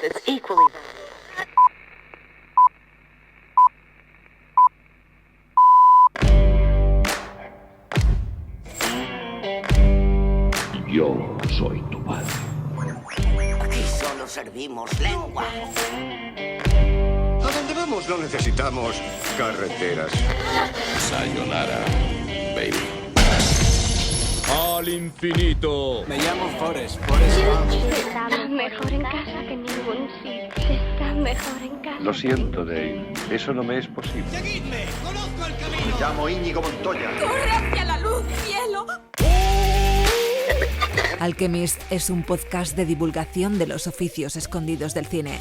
It's equally. Yo soy tu padre. Aquí solo servimos lengua. A donde vamos no necesitamos carreteras. Sayonara, baby. Al infinito. Me llamo Forrest. Está mejor en casa que en ningún sitio. Está mejor en casa. Lo siento, Dave. Eso no me es posible. ¡Seguidme! ¡Conozco el camino! Me llamo Íñigo Montoya. ¡Corre hacia la luz, cielo! Alchemist es un podcast de divulgación de los oficios escondidos del cine.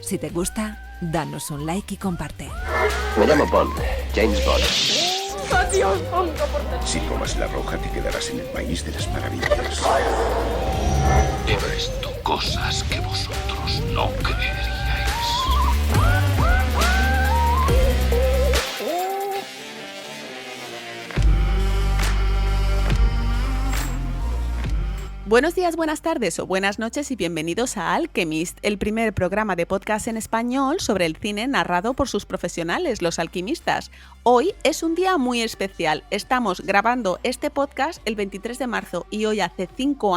Si te gusta, danos un like y comparte. Me llamo Bond, James Bond. Si tomas la roja te quedarás en el país de las maravillas. He visto cosas que vosotros no creeríais. Buenos días, buenas tardes o buenas noches y bienvenidos a Alchemist, el primer programa de podcast en español sobre el cine narrado por sus profesionales, los alquimistas. Hoy es un día muy especial. Estamos grabando este podcast el 23 de marzo y hoy hace 5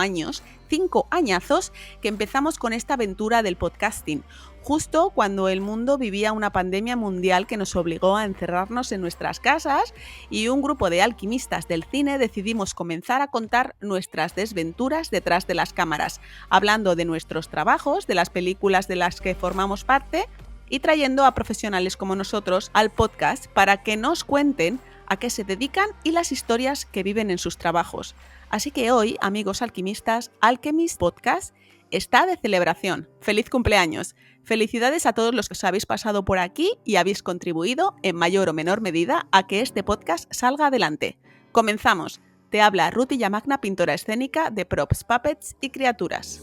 añazos, que empezamos con esta aventura del podcasting. Justo cuando el mundo vivía una pandemia mundial que nos obligó a encerrarnos en nuestras casas y un grupo de alquimistas del cine decidimos comenzar a contar nuestras desventuras detrás de las cámaras, hablando de nuestros trabajos, de las películas de las que formamos parte y trayendo a profesionales como nosotros al podcast para que nos cuenten a qué se dedican y las historias que viven en sus trabajos. Así que hoy, amigos alquimistas, Alchemist Podcast está de celebración. ¡Feliz cumpleaños! Felicidades a todos los que os habéis pasado por aquí y habéis contribuido, en mayor o menor medida, a que este podcast salga adelante. ¡Comenzamos! Te habla Ruth Villamagna, pintora escénica de props, puppets y criaturas.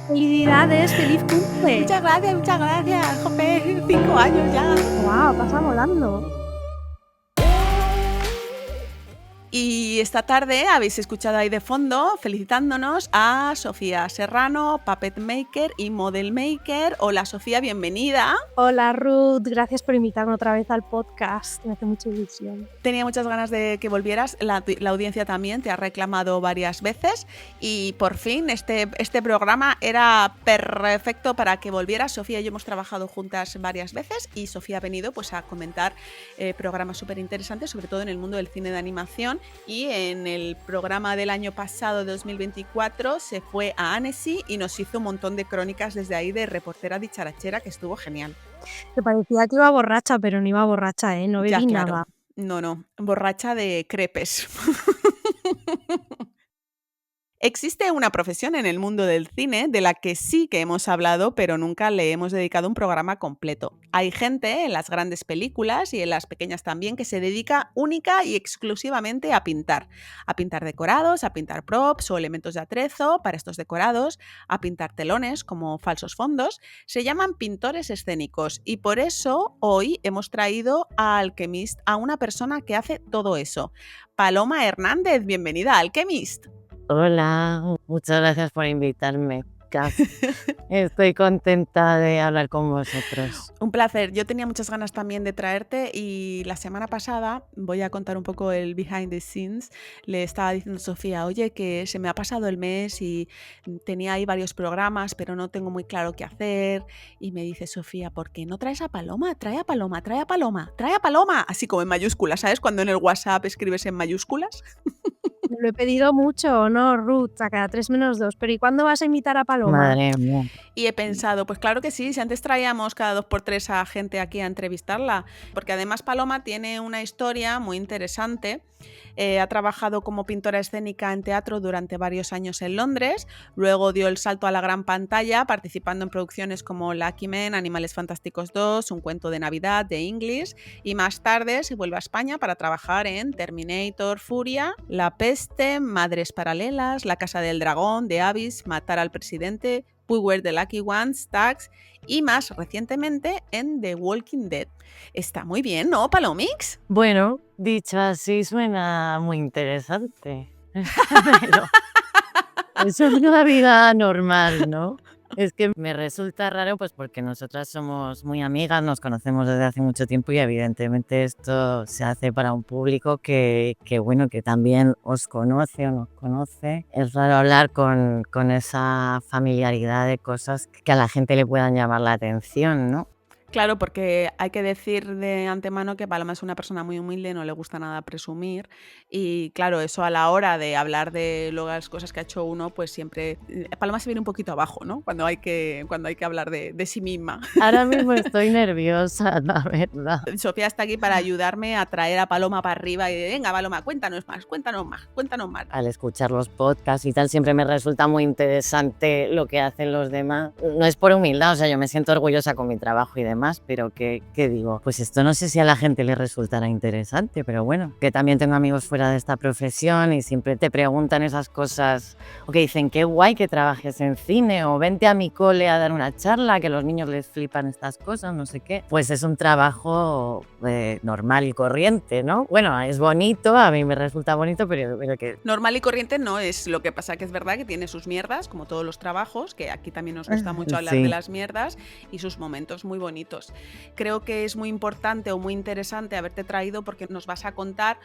¡Felicidades! ¡Feliz cumple! Muchas gracias, jope, 5 años ya. ¡Guau! Pasa volando. Y esta tarde habéis escuchado ahí de fondo felicitándonos a Sofía Serrano, Puppet Maker y Model Maker. Hola Sofía, bienvenida. Hola Ruth, gracias por invitarme otra vez al podcast, me hace mucha ilusión. Tenía muchas ganas de que volvieras, la audiencia también te ha reclamado varias veces y por fin este programa era perfecto para que volvieras. Sofía y yo hemos trabajado juntas varias veces y Sofía ha venido pues a comentar programas súper interesantes, sobre todo en el mundo del cine de animación. Y en el programa del año pasado, 2024, se fue a Annecy y nos hizo un montón de crónicas desde ahí de reportera dicharachera, que estuvo genial. Te parecía que iba borracha, pero no iba borracha, no bebí nada. No, borracha de crepes. Existe una profesión en el mundo del cine de la que sí que hemos hablado, pero nunca le hemos dedicado un programa completo. Hay gente en las grandes películas y en las pequeñas también que se dedica única y exclusivamente a pintar decorados, a pintar props o elementos de atrezo para estos decorados, a pintar telones como falsos fondos. Se llaman pintores escénicos y por eso hoy hemos traído a Alchemist a una persona que hace todo eso. Paloma Hernández, bienvenida a Alchemist. Hola, muchas gracias por invitarme. Estoy contenta de hablar con vosotros. Un placer. Yo tenía muchas ganas también de traerte y la semana pasada, voy a contar un poco el behind the scenes, le estaba diciendo a Sofía, oye, que se me ha pasado el mes y tenía ahí varios programas, pero no tengo muy claro qué hacer. Y me dice Sofía, ¿por qué no traes a Paloma? Trae a Paloma, trae a Paloma, trae a Paloma. Así como en mayúsculas, ¿sabes? Cuando en el WhatsApp escribes en mayúsculas. Lo he pedido mucho, ¿no, Ruth? A cada 3 menos 2. Pero ¿y cuándo vas a invitar a Paloma? Madre mía. Y he pensado, pues claro que sí, si antes traíamos cada 2x3 a gente aquí a entrevistarla, porque además Paloma tiene una historia muy interesante. Ha trabajado como pintora escénica en teatro durante varios años en Londres, luego dio el salto a la gran pantalla participando en producciones como Lucky Men, Animales Fantásticos 2, Un cuento de Navidad, The English, y más tarde se vuelve a España para trabajar en Terminator, Furia, La Peste, Madres Paralelas, La Casa del Dragón, The Abyss, Matar al Presidente, We Were the Lucky Ones, Tags y más recientemente en The Walking Dead. Está muy bien, ¿no, Palomix? Bueno, dicho así suena muy interesante. Pero Eso es una vida normal, ¿no? Es que me resulta raro, pues porque nosotras somos muy amigas, nos conocemos desde hace mucho tiempo y evidentemente esto se hace para un público que bueno, que también os conoce o nos conoce. Es raro hablar con esa familiaridad de cosas que a la gente le puedan llamar la atención, ¿no? Claro, porque hay que decir de antemano que Paloma es una persona muy humilde, no le gusta nada presumir y claro, eso a la hora de hablar de las cosas que ha hecho uno, pues siempre Paloma se viene un poquito abajo, ¿no? Cuando hay que hablar de sí misma. Ahora mismo estoy nerviosa, la verdad. Sofía está aquí para ayudarme a traer a Paloma para arriba y de, venga Paloma, cuéntanos más. Al escuchar los podcasts y tal siempre me resulta muy interesante lo que hacen los demás. No es por humildad, o sea, yo me siento orgullosa con mi trabajo y demás, pero ¿qué digo? Pues esto no sé si a la gente le resultará interesante, pero bueno, que también tengo amigos fuera de esta profesión y siempre te preguntan esas cosas, o que dicen, qué guay que trabajes en cine, o vente a mi cole a dar una charla, que a los niños les flipan estas cosas, no sé qué. Pues es un trabajo normal y corriente, ¿no? Bueno, es bonito, a mí me resulta bonito, pero que... Normal y corriente no es, lo que pasa que es verdad que tiene sus mierdas, como todos los trabajos, que aquí también nos gusta mucho hablar de las mierdas, y sus momentos muy bonitos. Creo que es muy importante o muy interesante haberte traído porque nos vas a contar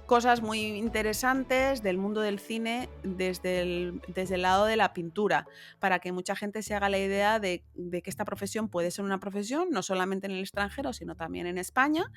cosas muy interesantes del mundo del cine desde el lado de la pintura, para que mucha gente se haga la idea de que esta profesión puede ser una profesión no solamente en el extranjero, sino también en España,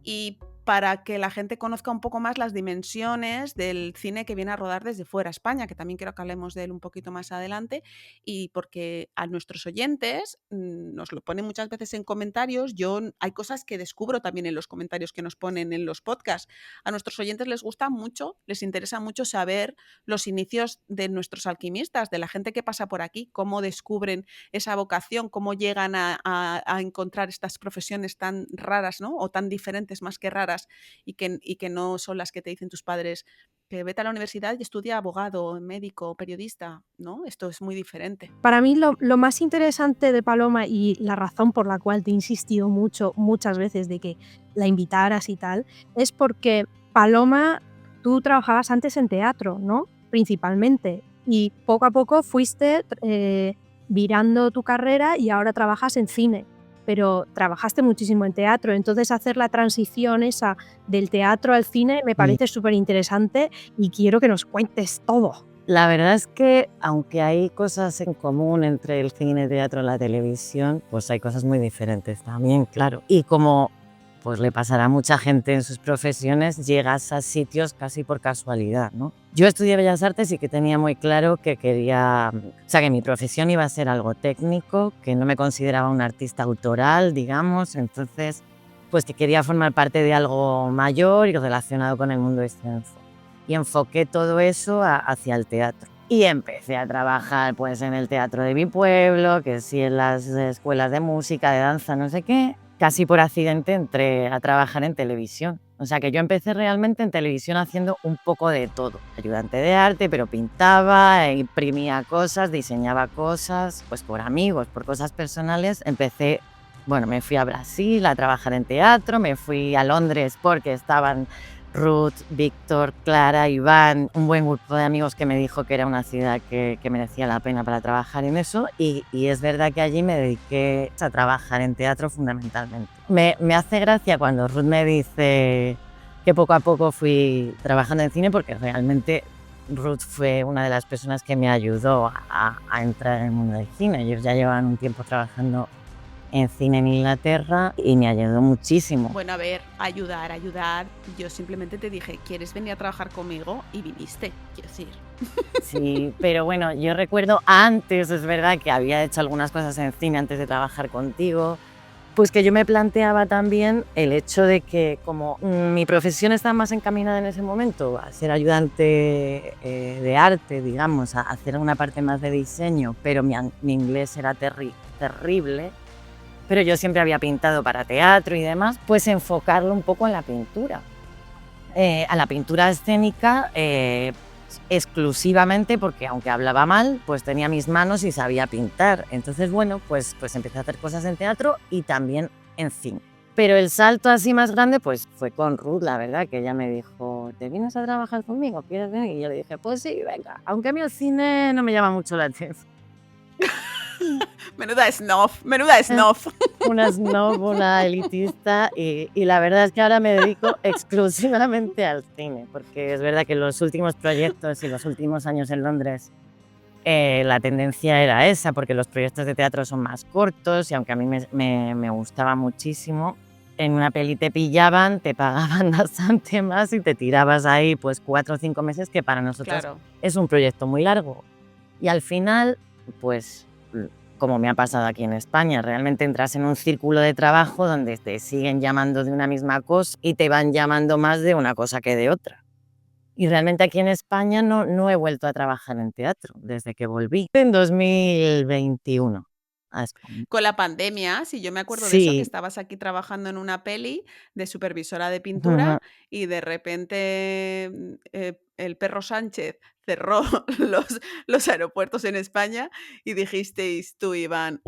y para que la gente conozca un poco más las dimensiones del cine que viene a rodar desde fuera España, que también quiero que hablemos de él un poquito más adelante, y porque a nuestros oyentes nos lo ponen muchas veces en comentarios, hay cosas que descubro también en los comentarios que nos ponen en los podcasts. A nuestros oyentes les gusta mucho, les interesa mucho saber los inicios de nuestros alquimistas, de la gente que pasa por aquí, cómo descubren esa vocación, cómo llegan a encontrar estas profesiones tan raras, ¿no? O tan diferentes más que raras, y que no son las que te dicen tus padres, que vete a la universidad y estudia abogado, médico, periodista, ¿no? Esto es muy diferente. Para mí lo más interesante de Paloma y la razón por la cual te he insistido muchas veces de que la invitaras y tal, es porque Paloma, tú trabajabas antes en teatro, ¿no? Principalmente, y poco a poco fuiste virando tu carrera y ahora trabajas en cine. Pero trabajaste muchísimo en teatro, entonces hacer la transición esa del teatro al cine me parece súper interesante y quiero que nos cuentes todo. La verdad es que, aunque hay cosas en común entre el cine, el teatro y la televisión, pues hay cosas muy diferentes también, claro. Y como pues le pasará a mucha gente en sus profesiones, llegas a sitios casi por casualidad, ¿no? Yo estudié Bellas Artes y que tenía muy claro que quería, o sea, que mi profesión iba a ser algo técnico, que no me consideraba un artista autoral, digamos, entonces, pues que quería formar parte de algo mayor y relacionado con el mundo escénico. Y enfoqué todo eso hacia el teatro. Y empecé a trabajar pues en el teatro de mi pueblo, que sí en las escuelas de música, de danza, no sé qué. Casi por accidente entré a trabajar en televisión. O sea que yo empecé realmente en televisión haciendo un poco de todo. Ayudante de arte, pero pintaba, imprimía cosas, diseñaba cosas, pues por amigos, por cosas personales. Empecé, bueno, me fui a Brasil a trabajar en teatro, me fui a Londres porque estaban Ruth, Víctor, Clara, Iván, un buen grupo de amigos que me dijo que era una ciudad que merecía la pena para trabajar en eso, y es verdad que allí me dediqué a trabajar en teatro fundamentalmente. Me hace gracia cuando Ruth me dice que poco a poco fui trabajando en cine, porque realmente Ruth fue una de las personas que me ayudó a entrar en el mundo del cine. Ellos ya llevan un tiempo trabajando en cine en Inglaterra y me ayudó muchísimo. Bueno, a ver, ayudar. Yo simplemente te dije, ¿quieres venir a trabajar conmigo? Y viniste, quiero decir. Sí, pero bueno, yo recuerdo antes, es verdad que había hecho algunas cosas en cine antes de trabajar contigo, pues que yo me planteaba también el hecho de que como mi profesión estaba más encaminada en ese momento a ser ayudante de arte, digamos, a hacer una parte más de diseño, pero mi inglés era terrible, pero yo siempre había pintado para teatro y demás, pues enfocarlo un poco en la pintura. A la pintura escénica exclusivamente porque aunque hablaba mal, pues tenía mis manos y sabía pintar. Entonces, bueno, pues empecé a hacer cosas en teatro y también en cine. Pero el salto así más grande pues fue con Ruth, la verdad, que ella me dijo, ¿te vienes a trabajar conmigo? ¿Quieres venir? Y yo le dije, pues sí, venga. Aunque a mí el cine no me llama mucho la atención. Menuda snob. Una snob, una elitista y la verdad es que ahora me dedico exclusivamente al cine, porque es verdad que los últimos proyectos y los últimos años en Londres la tendencia era esa, porque los proyectos de teatro son más cortos y aunque a mí me gustaba muchísimo, en una peli te pillaban, te pagaban bastante más y te tirabas ahí pues 4 o 5 meses, que para nosotros es un proyecto muy largo. Y al final, pues como me ha pasado aquí en España, realmente entras en un círculo de trabajo donde te siguen llamando de una misma cosa y te van llamando más de una cosa que de otra. Y realmente aquí en España no he vuelto a trabajar en teatro desde que volví en 2021 a España. Con la pandemia, sí, yo me acuerdo de eso, que estabas aquí trabajando en una peli de supervisora de pintura y de repente el perro Sánchez cerró los aeropuertos en España y dijisteis tú, Iván,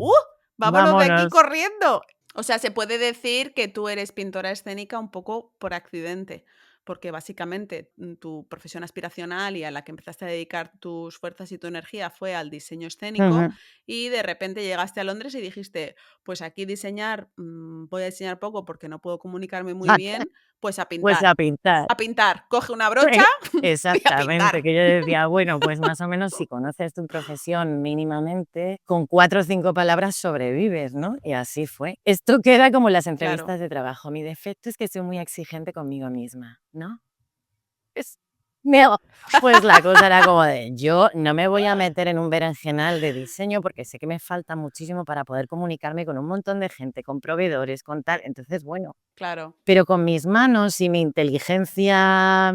¡vámonos de aquí corriendo! O sea, se puede decir que tú eres pintora escénica un poco por accidente, porque básicamente tu profesión aspiracional y a la que empezaste a dedicar tus fuerzas y tu energía fue al diseño escénico y de repente llegaste a Londres y dijiste, pues aquí voy a diseñar poco porque no puedo comunicarme muy bien, pues a pintar. Pues a pintar. A pintar, coge una brocha Exactamente, que yo decía, bueno, pues más o menos si conoces tu profesión mínimamente, con 4 o 5 palabras sobrevives, ¿no? Y así fue. Esto queda como las entrevistas de trabajo. Mi defecto es que soy muy exigente conmigo misma, ¿no? Pues la cosa era como de, yo no me voy a meter en un berenjenal de diseño porque sé que me falta muchísimo para poder comunicarme con un montón de gente, con proveedores, con tal. Entonces, bueno, pero con mis manos y mi inteligencia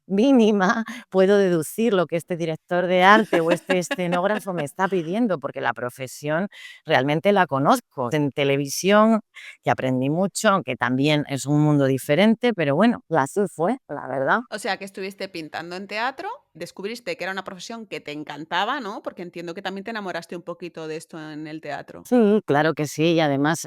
mínima puedo deducir lo que este director de arte o este escenógrafo me está pidiendo, porque la profesión realmente la conozco. En televisión, que aprendí mucho, aunque también es un mundo diferente, pero bueno, así fue, la verdad. O sea, que estuviste pintando en teatro, descubriste que era una profesión que te encantaba, ¿no? Porque entiendo que también te enamoraste un poquito de esto en el teatro. Sí, claro que sí, y además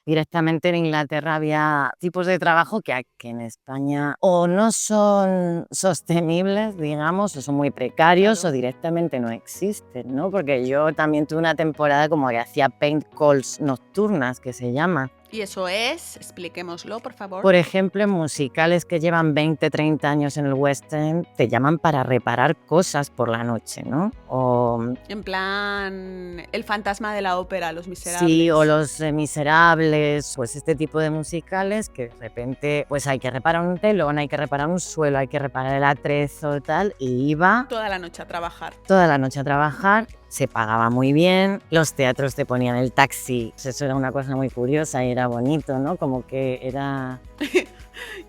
directamente en Inglaterra había tipos de trabajo que aquí en España o no son sostenibles, digamos, o son muy precarios o directamente no existen, ¿no? Porque yo también tuve una temporada como que hacía paint calls nocturnas, que se llama. ¿Y eso es? Expliquémoslo, por favor. Por ejemplo, en musicales que llevan 20, 30 años en el West End, te llaman para reparar cosas por la noche, ¿no? O en plan, El fantasma de la ópera, Los Miserables. sí, o Los Miserables, pues este tipo de musicales que de repente pues hay que reparar un telón, hay que reparar un suelo, hay que reparar el atrezo, tal, y iba toda la noche a trabajar. Toda la noche a trabajar. Se pagaba muy bien, los teatros te ponían el taxi, eso era una cosa muy curiosa y era bonito, ¿no? Como que era...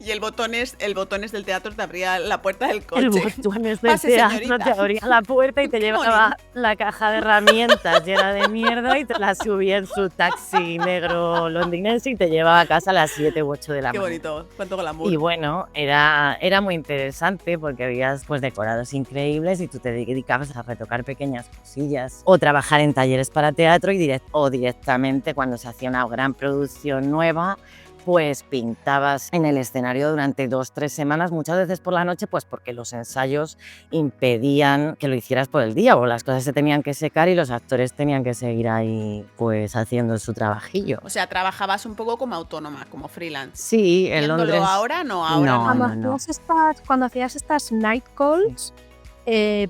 Y el botones del teatro te abría la puerta del coche. El botones del teatro te abría la puerta y te llevaba la caja de herramientas llena de mierda y te la subía en su taxi negro londinense y te llevaba a casa a las 7 u 8 de la mañana. Qué bonito, cuánto glamour. Y bueno, era muy interesante porque habías pues decorados increíbles y tú te dedicabas a retocar pequeñas cosillas o trabajar en talleres para teatro o directamente cuando se hacía una gran producción nueva, pues pintabas en el escenario durante 2 o 3 semanas, muchas veces por la noche, pues porque los ensayos impedían que lo hicieras por el día o las cosas se tenían que secar y los actores tenían que seguir ahí pues haciendo su trabajillo. O sea, trabajabas un poco como autónoma, como freelance. Sí, en Londres. Ahora no. Cuando hacías estas night calls,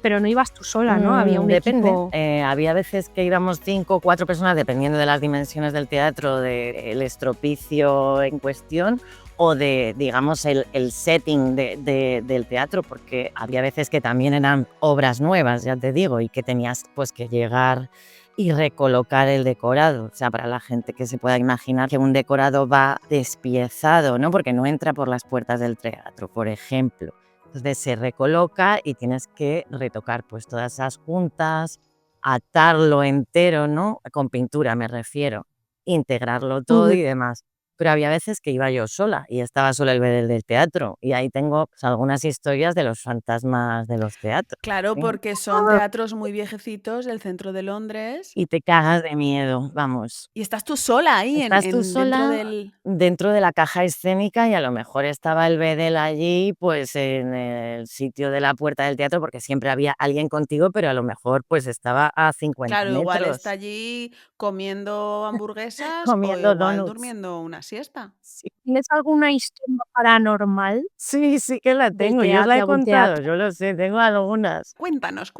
pero no ibas tú sola, ¿no? Había un equipo. Había veces que íbamos 5 o 4 personas, dependiendo de las dimensiones del teatro, del estropicio en cuestión o de, digamos, el setting del teatro, porque había veces que también eran obras nuevas, ya te digo, y que tenías pues que llegar y recolocar el decorado. O sea, para la gente que se pueda imaginar que un decorado va despiezado, ¿no? Porque no entra por las puertas del teatro, por ejemplo. Entonces se recoloca y tienes que retocar pues todas esas juntas, atarlo entero, ¿no? Con pintura me refiero, integrarlo todo y demás. pero había veces que iba yo sola y estaba sola el bedel del teatro. Y ahí tengo pues, algunas historias de los fantasmas de los teatros. Claro, ¿sí? porque son teatros muy viejecitos del centro de Londres. Y te cagas de miedo, vamos. Y estás tú sola ahí Estás tú dentro sola del... dentro de la caja escénica y a lo mejor estaba el bedel allí, pues en el sitio de la puerta del teatro, porque siempre había alguien contigo, pero a lo mejor pues estaba a 50 Claro, igual está metros allí comiendo hamburguesas o comiendo igual donuts. durmiendo una siesta. Sí. ¿Tienes alguna historia paranormal Sí, sí que la del tengo, yo os la teatro, he algún contado, teatro? yo lo sé, tengo algunas. Cuéntanos,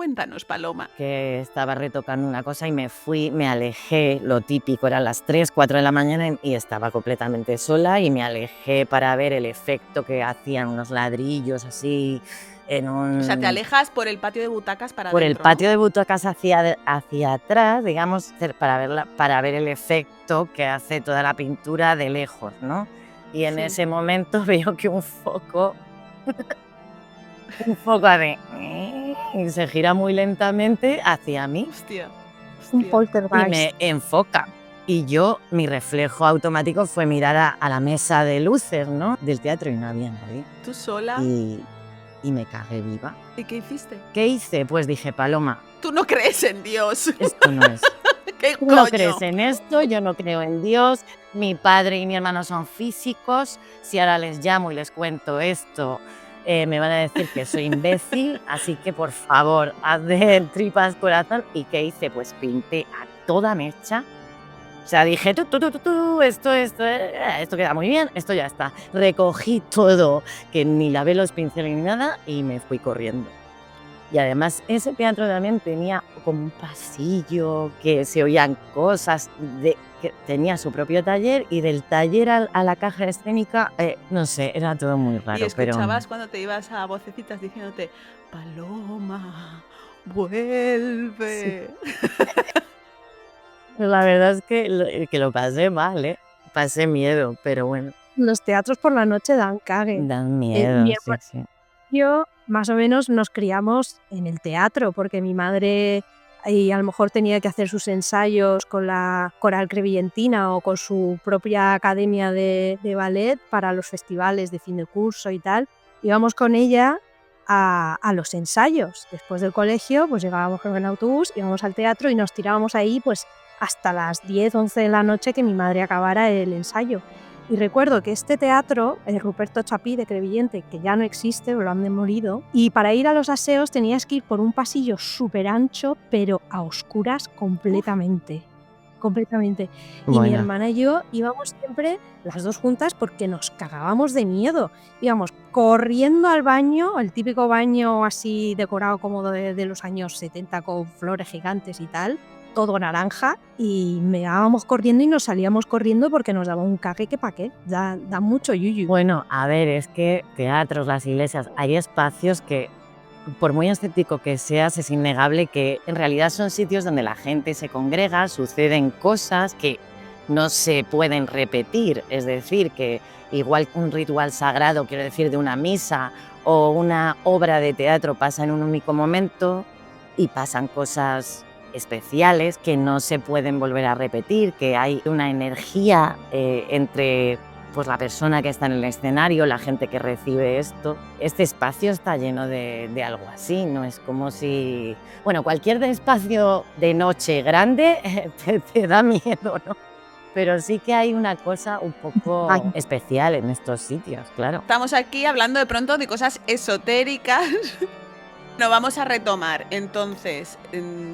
Paloma. Que estaba retocando una cosa y me fui, me alejé, lo típico, eran las 3, 4 de la mañana y estaba completamente sola y me alejé para ver el efecto que hacían unos ladrillos así en O sea, te un... alejas por el patio de butacas para por el adentro, patio de butacas hacia atrás, digamos, para ver el efecto que hace toda la pintura de lejos, ¿no? Y en Sí. ese momento veo que un foco de... y se gira muy lentamente hacia mí Hostia. Un hostia. y poltergeist. me enfoca. Y yo, mi reflejo automático fue mirar a la mesa de luces, ¿no? Del teatro y no había nadie. ¿Tú sola? Y me cagué viva. ¿Y qué hiciste? ¿Qué hice? Pues dije, Paloma, Tú no crees en Dios. esto no es. ¿Qué Tú coño? no crees en esto, yo no creo en Dios, mi padre y mi hermano son físicos, si ahora les llamo y les cuento esto, me van a decir que soy imbécil, así que por favor, haz de tripas corazón. ¿Y qué hice? Pues pinté a toda mecha. O sea, dije, esto queda muy bien, esto ya está. Recogí todo, que ni lavé los pinceles ni nada, y me fui corriendo. Y además ese teatro también tenía como un pasillo, que se oían cosas, que tenía su propio taller y del taller a la caja escénica, no sé, era todo muy raro. Y escuchabas cuando te ibas a vocecitas diciéndote, Paloma, vuelve. Pero la verdad es que lo pasé mal, ¿eh? Pasé miedo, pero bueno. Los teatros por la noche dan cague. Dan miedo, mi sí, hermano sí. y yo más o menos nos criamos en el teatro, porque mi madre a lo mejor tenía que hacer sus ensayos con la Coral Crevillentina o con su propia academia de ballet para los festivales de fin de curso y tal. Íbamos con ella a los ensayos. Después del colegio, pues llegábamos en autobús, íbamos al teatro y nos tirábamos ahí pues hasta las 10, 11 de la noche que mi madre acabara el ensayo. Y recuerdo que este teatro, el Ruperto Chapí de Crevillente, que ya no existe, lo han demolido, y para ir a los aseos tenías que ir por un pasillo súper ancho, pero a oscuras completamente. Completamente. Y mi Bueno. hermana y yo íbamos siempre las dos juntas porque nos cagábamos de miedo. Íbamos corriendo al baño, el típico baño así decorado como de los años 70 con flores gigantes y tal, todo naranja, y me íbamos corriendo y nos salíamos corriendo porque nos daba un cague que pa' qué, da mucho yuyu. Bueno, a ver, es que teatros, las iglesias, hay espacios que, por muy estético que seas, es innegable que en realidad son sitios donde la gente se congrega, suceden cosas que no se pueden repetir, es decir, que igual un ritual sagrado, quiero decir, de una misa o una obra de teatro pasa en un único momento y pasan cosas especiales que no se pueden volver a repetir, que hay una energía entre pues, la persona que está en el escenario, la gente que recibe esto. Este espacio está lleno de algo así, no es como si... Bueno, cualquier espacio de noche grande te da miedo, ¿no? Pero sí que hay una cosa un poco especial en estos sitios, claro. Estamos aquí hablando de pronto de cosas esotéricas. No, vamos a retomar. Entonces,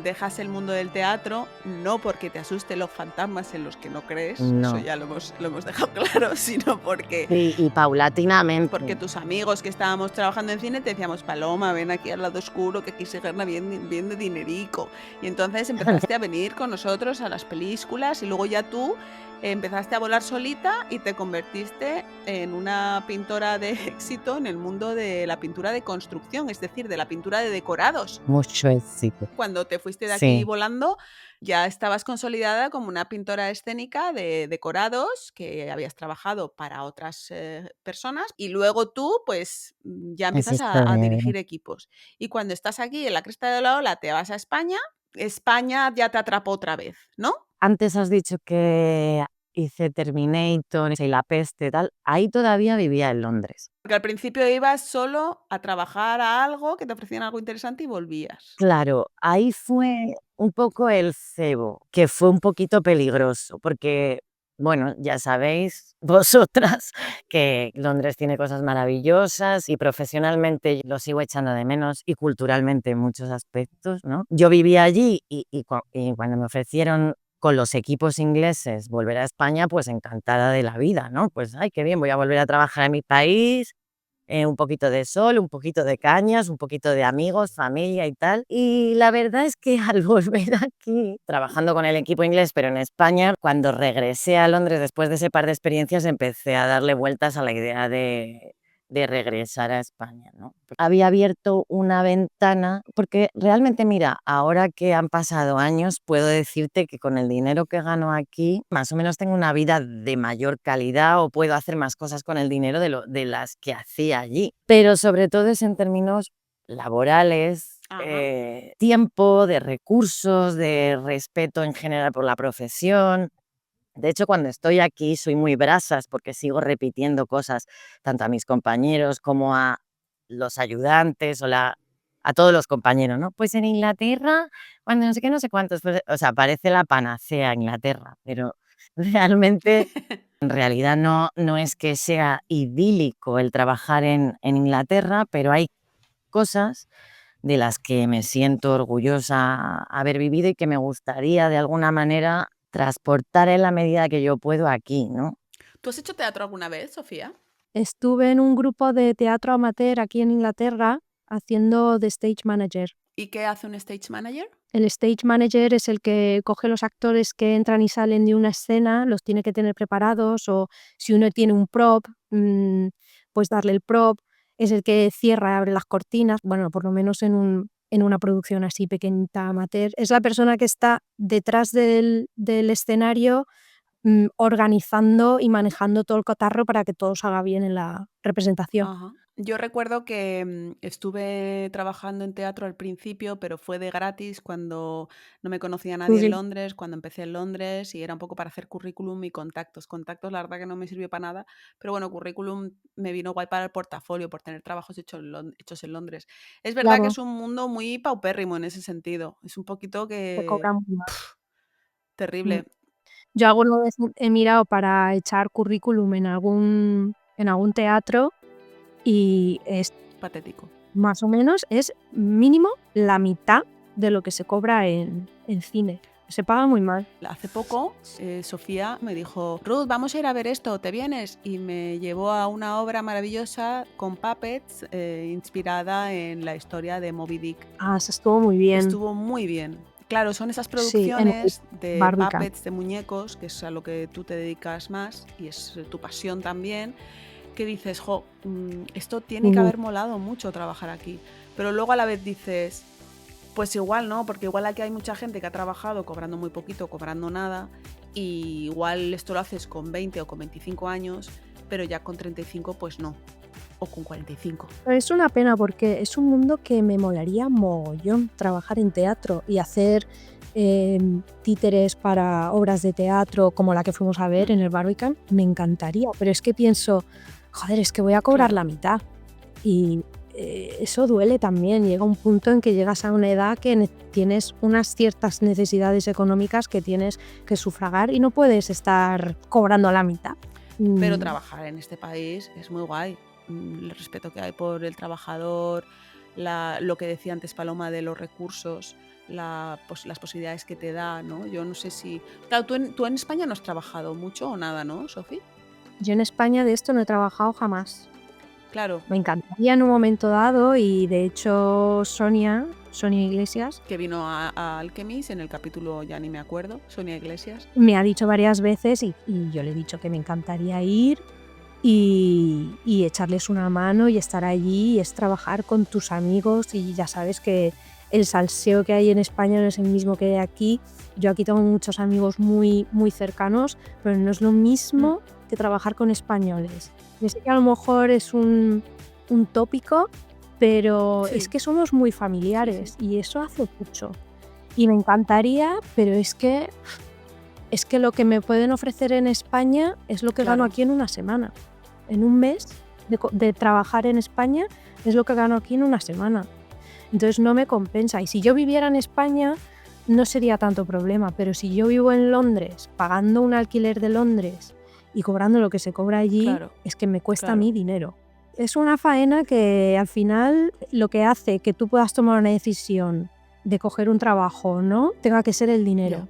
dejas el mundo del teatro, no porque te asusten los fantasmas en los que no crees, No. eso ya lo hemos dejado claro, sino porque... Sí, y paulatinamente. Porque tus amigos que estábamos trabajando en cine te decíamos, Paloma, ven aquí al lado oscuro que aquí se gana bien de dinerico. Y entonces empezaste a venir con nosotros a las películas y luego ya tú empezaste a volar solita y te convertiste en una pintora de éxito en el mundo de la pintura de construcción, es decir, de la pintura de decorados. Mucho éxito. Cuando te fuiste de aquí Sí. volando, ya estabas consolidada como una pintora escénica de decorados, que habías trabajado para otras personas, y luego tú pues ya empiezas a dirigir equipos. Y cuando estás aquí en la cresta de la ola, te vas a España, España ya te atrapó otra vez, ¿no? Antes has dicho que hice Terminator y La Peste, tal, ahí todavía vivía en Londres. Porque al principio ibas solo a trabajar a algo, que te ofrecían algo interesante y volvías. Claro, ahí fue un poco el cebo, que fue un poquito peligroso, porque, bueno, ya sabéis vosotras que Londres tiene cosas maravillosas y profesionalmente lo sigo echando de menos y culturalmente en muchos aspectos, ¿no? Yo vivía allí y cuando me ofrecieron con los equipos ingleses volver a España, pues encantada de la vida, ¿no? Pues, ay, qué bien, voy a volver a trabajar en mi país, un poquito de sol, un poquito de cañas, un poquito de amigos, familia y tal. Y la verdad es que al volver aquí, trabajando con el equipo inglés, pero en España, cuando regresé a Londres después de ese par de experiencias, empecé a darle vueltas a la idea de regresar a España, ¿no? Había abierto una ventana, porque realmente, mira, ahora que han pasado años, puedo decirte que con el dinero que gano aquí, más o menos tengo una vida de mayor calidad o puedo hacer más cosas con el dinero de las que hacía allí. Pero sobre todo es en términos laborales, tiempo, de recursos, de respeto en general por la profesión. De hecho, cuando estoy aquí soy muy brasas porque sigo repitiendo cosas tanto a mis compañeros como a los ayudantes a todos los compañeros, ¿no? Pues en Inglaterra, cuando no sé qué, no sé cuántos, pues, o sea, parece la panacea Inglaterra, pero realmente, en realidad no es que sea idílico el trabajar en Inglaterra, pero hay cosas de las que me siento orgullosa haber vivido y que me gustaría de alguna manera transportar en la medida que yo puedo aquí, ¿no? ¿Tú has hecho teatro alguna vez, Sofía? Estuve en un grupo de teatro amateur aquí en Inglaterra haciendo de stage manager. ¿Y qué hace un stage manager? El stage manager es el que coge los actores que entran y salen de una escena, los tiene que tener preparados, o si uno tiene un prop, pues darle el prop. Es el que cierra, abre las cortinas, bueno, por lo menos en una producción así pequeñita amateur. Es la persona que está detrás del escenario organizando y manejando todo el cotarro para que todo salga bien en la representación. Ajá. Yo recuerdo que estuve trabajando en teatro al principio, pero fue de gratis cuando no me conocía nadie en Londres, cuando empecé en Londres, y era un poco para hacer currículum y contactos. Contactos, la verdad que no me sirvió para nada, pero bueno, currículum me vino guay para el portafolio, por tener trabajos hechos en Londres. Es verdad que Claro, es un mundo muy paupérrimo en ese sentido. Es un poquito te que... cobran muy mal. terrible. Yo alguna vez he mirado para echar currículum en algún teatro y es Patético. más o menos, es mínimo la mitad de lo que se cobra en cine. Se paga muy mal. Hace poco, Sofía me dijo, Ruth, vamos a ir a ver esto, ¿te vienes? Y me llevó a una obra maravillosa con puppets, inspirada en la historia de Moby Dick. Ah, eso estuvo muy bien. Estuvo muy bien. Claro, son esas Sí, producciones de Barbican. puppets, de muñecos, que es a lo que tú te dedicas más y es tu pasión también, que dices, esto tiene que haber molado mucho trabajar aquí. Pero luego a la vez dices, pues igual no, porque igual aquí hay mucha gente que ha trabajado cobrando muy poquito, cobrando nada, y igual esto lo haces con 20 o con 25 años, pero ya con 35 pues no, o con 45. Es una pena porque es un mundo que me molaría mogollón trabajar en teatro y hacer títeres para obras de teatro como la que fuimos a ver en el Barbican. Me encantaría, pero es que pienso, joder, es que voy a cobrar la mitad y eso duele también. Llega un punto en que llegas a una edad que tienes unas ciertas necesidades económicas que tienes que sufragar y no puedes estar cobrando la mitad. Pero trabajar en este país es muy guay. El respeto que hay por el trabajador, lo que decía antes Paloma de los recursos, las posibilidades que te da, ¿no? Yo no sé si... Claro, tú en España no has trabajado mucho o nada, ¿no, Sofi? Yo en España de esto no he trabajado jamás. Claro. Me encantaría en un momento dado y de hecho Sonia Iglesias, que vino a Alchemist en el capítulo, ya ni me acuerdo, Sonia Iglesias, me ha dicho varias veces y yo le he dicho que me encantaría ir y echarles una mano y estar allí y es trabajar con tus amigos y ya sabes que el salseo que hay en España no es el mismo que hay aquí. Yo aquí tengo muchos amigos muy, muy cercanos, pero no es lo mismo que trabajar con españoles. Yo sé que a lo mejor es un tópico, pero es que somos muy familiares y eso hace mucho. Y me encantaría, pero es que es que lo que me pueden ofrecer en España es lo que Claro. gano aquí en una semana. En un mes de trabajar en España es lo que gano aquí en una semana. Entonces no me compensa. Y si yo viviera en España no sería tanto problema, pero si yo vivo en Londres, pagando un alquiler de Londres y cobrando lo que se cobra allí, Claro, es que me cuesta a claro. mí dinero. Es una faena que al final lo que hace que tú puedas tomar una decisión de coger un trabajo o no, tenga que ser el dinero. Ya.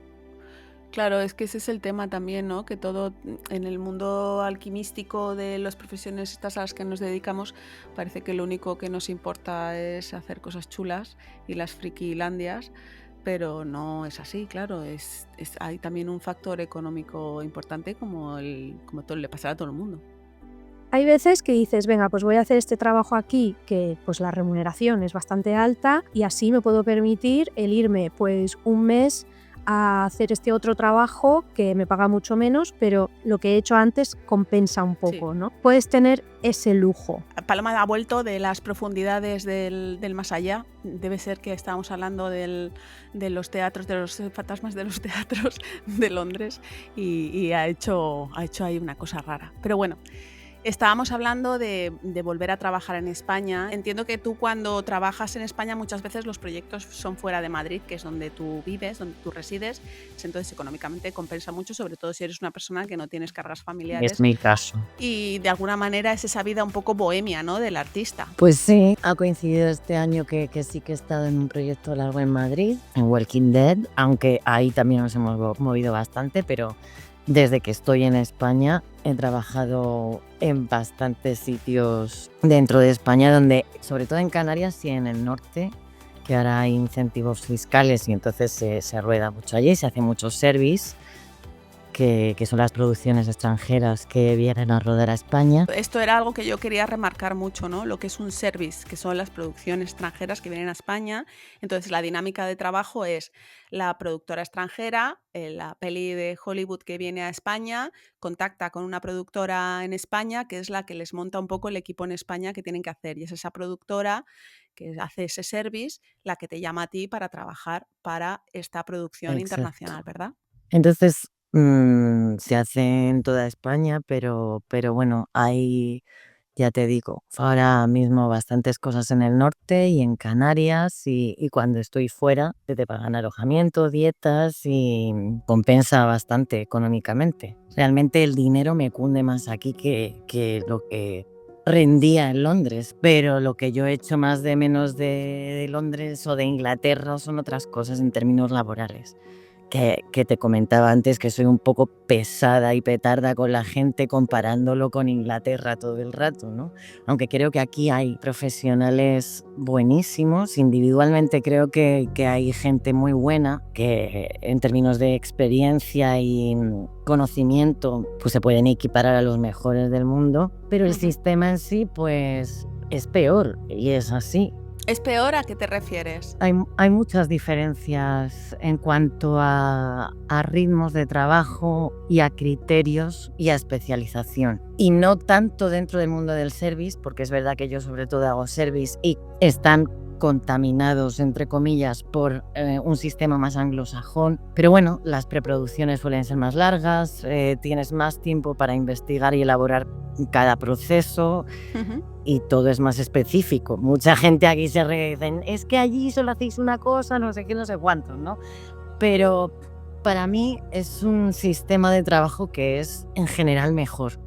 Claro, es que ese es el tema también, ¿no? Que todo en el mundo alquimístico de las profesiones estas a las que nos dedicamos, parece que lo único que nos importa es hacer cosas chulas y las frikilandias, pero no es así, claro. Hay también un factor económico importante como todo le pasará a todo el mundo. Hay veces que dices, venga, pues voy a hacer este trabajo aquí, que pues la remuneración es bastante alta y así me puedo permitir el irme pues un mes a hacer este otro trabajo que me paga mucho menos, pero lo que he hecho antes compensa un poco, ¿no? Puedes tener ese lujo. Paloma ha vuelto de las profundidades del más allá. Debe ser que estábamos hablando de los teatros, de los fantasmas de los teatros de Londres y ha hecho ahí una cosa rara. Pero bueno, estábamos hablando de volver a trabajar en España. Entiendo que tú cuando trabajas en España muchas veces los proyectos son fuera de Madrid, que es donde tú vives, donde tú resides. Entonces económicamente compensa mucho, sobre todo si eres una persona que no tienes cargas familiares. Es mi caso. Y de alguna manera es esa vida un poco bohemia, ¿no? Del artista. Pues sí, ha coincidido este año que sí que he estado en un proyecto largo en Madrid, en Walking Dead, aunque ahí también nos hemos movido bastante, pero desde que estoy en España he trabajado en bastantes sitios dentro de España, donde, sobre todo en Canarias y en el norte, que ahora hay incentivos fiscales y entonces se rueda mucho allí, se hace mucho service, que son las producciones extranjeras que vienen a rodar a España. Esto era algo que yo quería remarcar mucho, ¿no? Lo que es un service, que son las producciones extranjeras que vienen a España. Entonces la dinámica de trabajo es la productora extranjera, la peli de Hollywood que viene a España, contacta con una productora en España, que es la que les monta un poco el equipo en España que tienen que hacer. Y es esa productora que hace ese service la que te llama a ti para trabajar para esta producción Exacto. internacional, ¿verdad? Entonces se hace en toda España, pero bueno, hay, ya te digo, ahora mismo bastantes cosas en el norte y en Canarias y cuando estoy fuera te pagan alojamiento, dietas y compensa bastante económicamente. Realmente el dinero me cunde más aquí que lo que rendía en Londres, pero lo que yo he hecho más de menos de Londres o de Inglaterra son otras cosas en términos laborales. Que te comentaba antes que soy un poco pesada y petarda con la gente comparándolo con Inglaterra todo el rato, ¿no? Aunque creo que aquí hay profesionales buenísimos, individualmente creo que hay gente muy buena, que en términos de experiencia y conocimiento pues se pueden equiparar a los mejores del mundo, pero el sistema en sí pues es peor y es así. ¿Es peor? ¿A qué te refieres? Hay muchas diferencias en cuanto a ritmos de trabajo y a criterios y a especialización. Y no tanto dentro del mundo del service, porque es verdad que yo sobre todo hago service y están contaminados, entre comillas, por un sistema más anglosajón. Pero bueno, las preproducciones suelen ser más largas, tienes más tiempo para investigar y elaborar cada proceso. Y todo es más específico. Mucha gente aquí se dicen, es que allí solo hacéis una cosa, no sé qué, no sé cuánto, ¿no? Pero para mí es un sistema de trabajo que es en general mejor.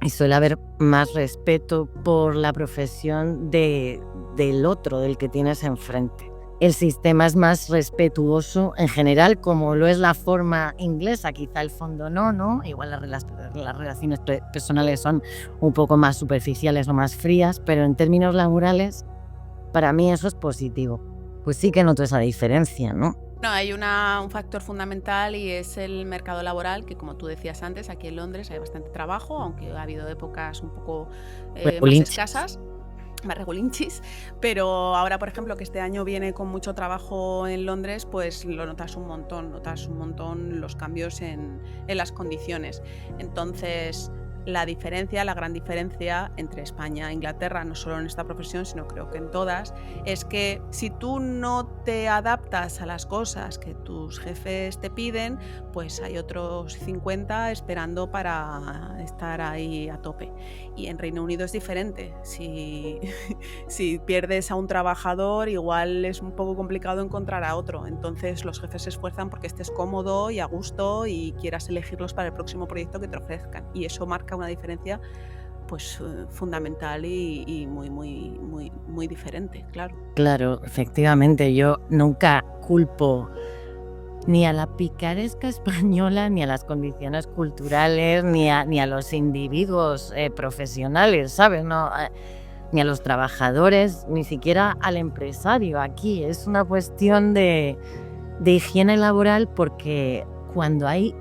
Y suele haber más respeto por la profesión del otro, del que tienes enfrente. El sistema es más respetuoso en general, como lo es la forma inglesa, quizá el fondo no. Igual las relaciones personales son un poco más superficiales o más frías, pero en términos laborales, para mí eso es positivo. Pues sí que noto esa diferencia, ¿no? No, hay un factor fundamental y es el mercado laboral, que como tú decías antes, aquí en Londres hay bastante trabajo, aunque ha habido épocas un poco más escasas. Más regulinchis, pero ahora, por ejemplo, que este año viene con mucho trabajo en Londres, pues lo notas un montón los cambios en las condiciones. Entonces, La diferencia, la gran diferencia entre España e Inglaterra, no solo en esta profesión, sino creo que en todas, es que si tú no te adaptas a las cosas que tus jefes te piden, pues hay otros 50 esperando para estar ahí a tope. Y en Reino Unido es diferente. Si pierdes a un trabajador, igual es un poco complicado encontrar a otro. Entonces los jefes se esfuerzan porque estés cómodo y a gusto y quieras elegirlos para el próximo proyecto que te ofrezcan. Y eso marca una diferencia pues fundamental y muy diferente, claro. Claro, efectivamente, yo nunca culpo ni a la picaresca española, ni a las condiciones culturales, ni a los individuos profesionales, ¿sabes? No, ni a los trabajadores, ni siquiera al empresario. Aquí es una cuestión de higiene laboral, porque cuando hay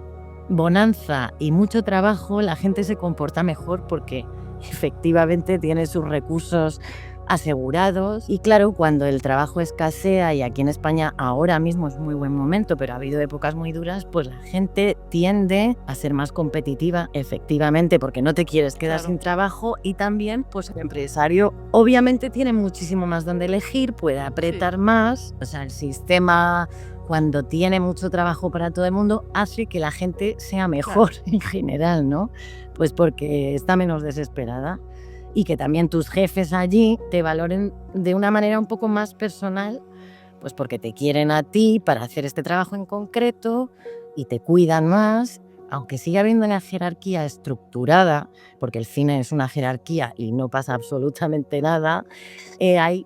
bonanza y mucho trabajo, la gente se comporta mejor porque efectivamente tiene sus recursos asegurados. Y claro, cuando el trabajo escasea, y aquí en España ahora mismo es muy buen momento, pero ha habido épocas muy duras, pues la gente tiende a ser más competitiva, efectivamente, porque no te quieres quedar sin trabajo. Y también pues el empresario obviamente tiene muchísimo más donde elegir, puede apretar más. O sea, el sistema, cuando tiene mucho trabajo para todo el mundo, hace que la gente sea mejor en general, ¿no? Pues porque está menos desesperada. Y que también tus jefes allí te valoren de una manera un poco más personal, pues porque te quieren a ti para hacer este trabajo en concreto y te cuidan más, aunque siga habiendo una jerarquía estructurada, porque el cine es una jerarquía y no pasa absolutamente nada, hay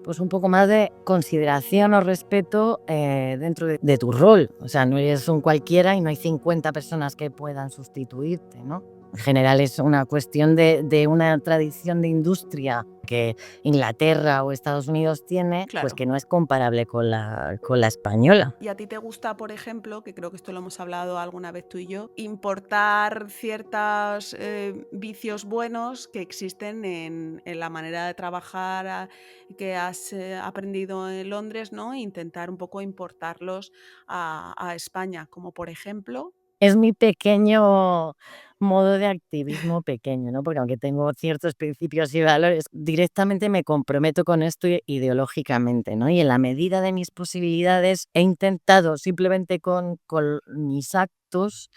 pues un poco más de consideración o respeto dentro de tu rol. O sea, no eres un cualquiera y no hay 50 personas que puedan sustituirte, ¿no? En general es una cuestión de una tradición de industria que Inglaterra o Estados Unidos tiene, pues que no es comparable con la española. ¿Y a ti te gusta, por ejemplo, que creo que esto lo hemos hablado alguna vez tú y yo, importar ciertos vicios buenos que existen en la manera de trabajar que has aprendido en Londres, ¿no? E intentar un poco importarlos a España, como por ejemplo... Es mi pequeño modo de activismo pequeño, ¿no? Porque aunque tengo ciertos principios y valores, directamente me comprometo con esto ideológicamente, ¿no? Y en la medida de mis posibilidades he intentado simplemente con mis actos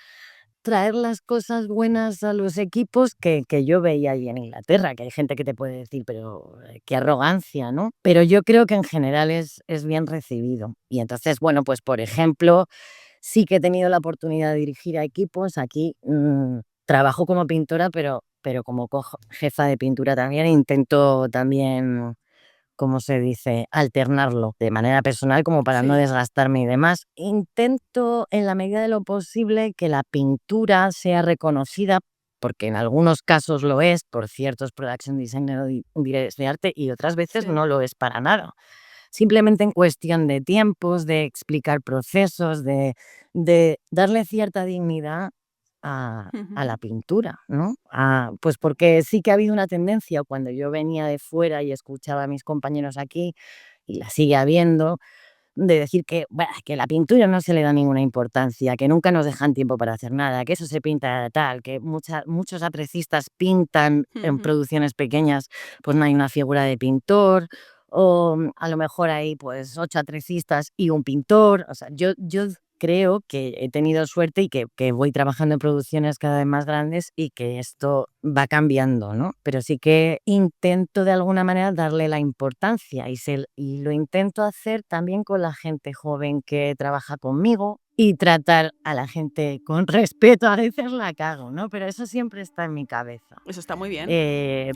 traer las cosas buenas a los equipos que yo veía allí en Inglaterra, que hay gente que te puede decir, pero qué arrogancia, ¿no? Pero yo creo que en general es bien recibido. Y entonces, bueno, pues por ejemplo, sí que he tenido la oportunidad de dirigir a equipos. Aquí trabajo como pintora, pero como jefa de pintura también intento también, ¿cómo se dice?, alternarlo de manera personal como para no desgastarme y demás. Intento, en la medida de lo posible, que la pintura sea reconocida, porque en algunos casos lo es por ciertos production designers o directores de arte, y otras veces no lo es para nada. Simplemente en cuestión de tiempos, de explicar procesos, de darle cierta dignidad a la pintura, ¿no? Pues porque sí que ha habido una tendencia cuando yo venía de fuera y escuchaba a mis compañeros aquí, y la sigue habiendo, de decir que la pintura no se le da ninguna importancia, que nunca nos dejan tiempo para hacer nada, que eso se pinta tal, que muchos aprecistas pintan en producciones pequeñas, pues no hay una figura de pintor, o a lo mejor hay pues 8 aprecistas y un pintor. O sea, yo creo que he tenido suerte y que voy trabajando en producciones cada vez más grandes y que esto va cambiando, ¿no? Pero sí que intento de alguna manera darle la importancia y lo intento hacer también con la gente joven que trabaja conmigo, y tratar a la gente con respeto. A veces la cago, ¿no? Pero eso siempre está en mi cabeza. Eso está muy bien,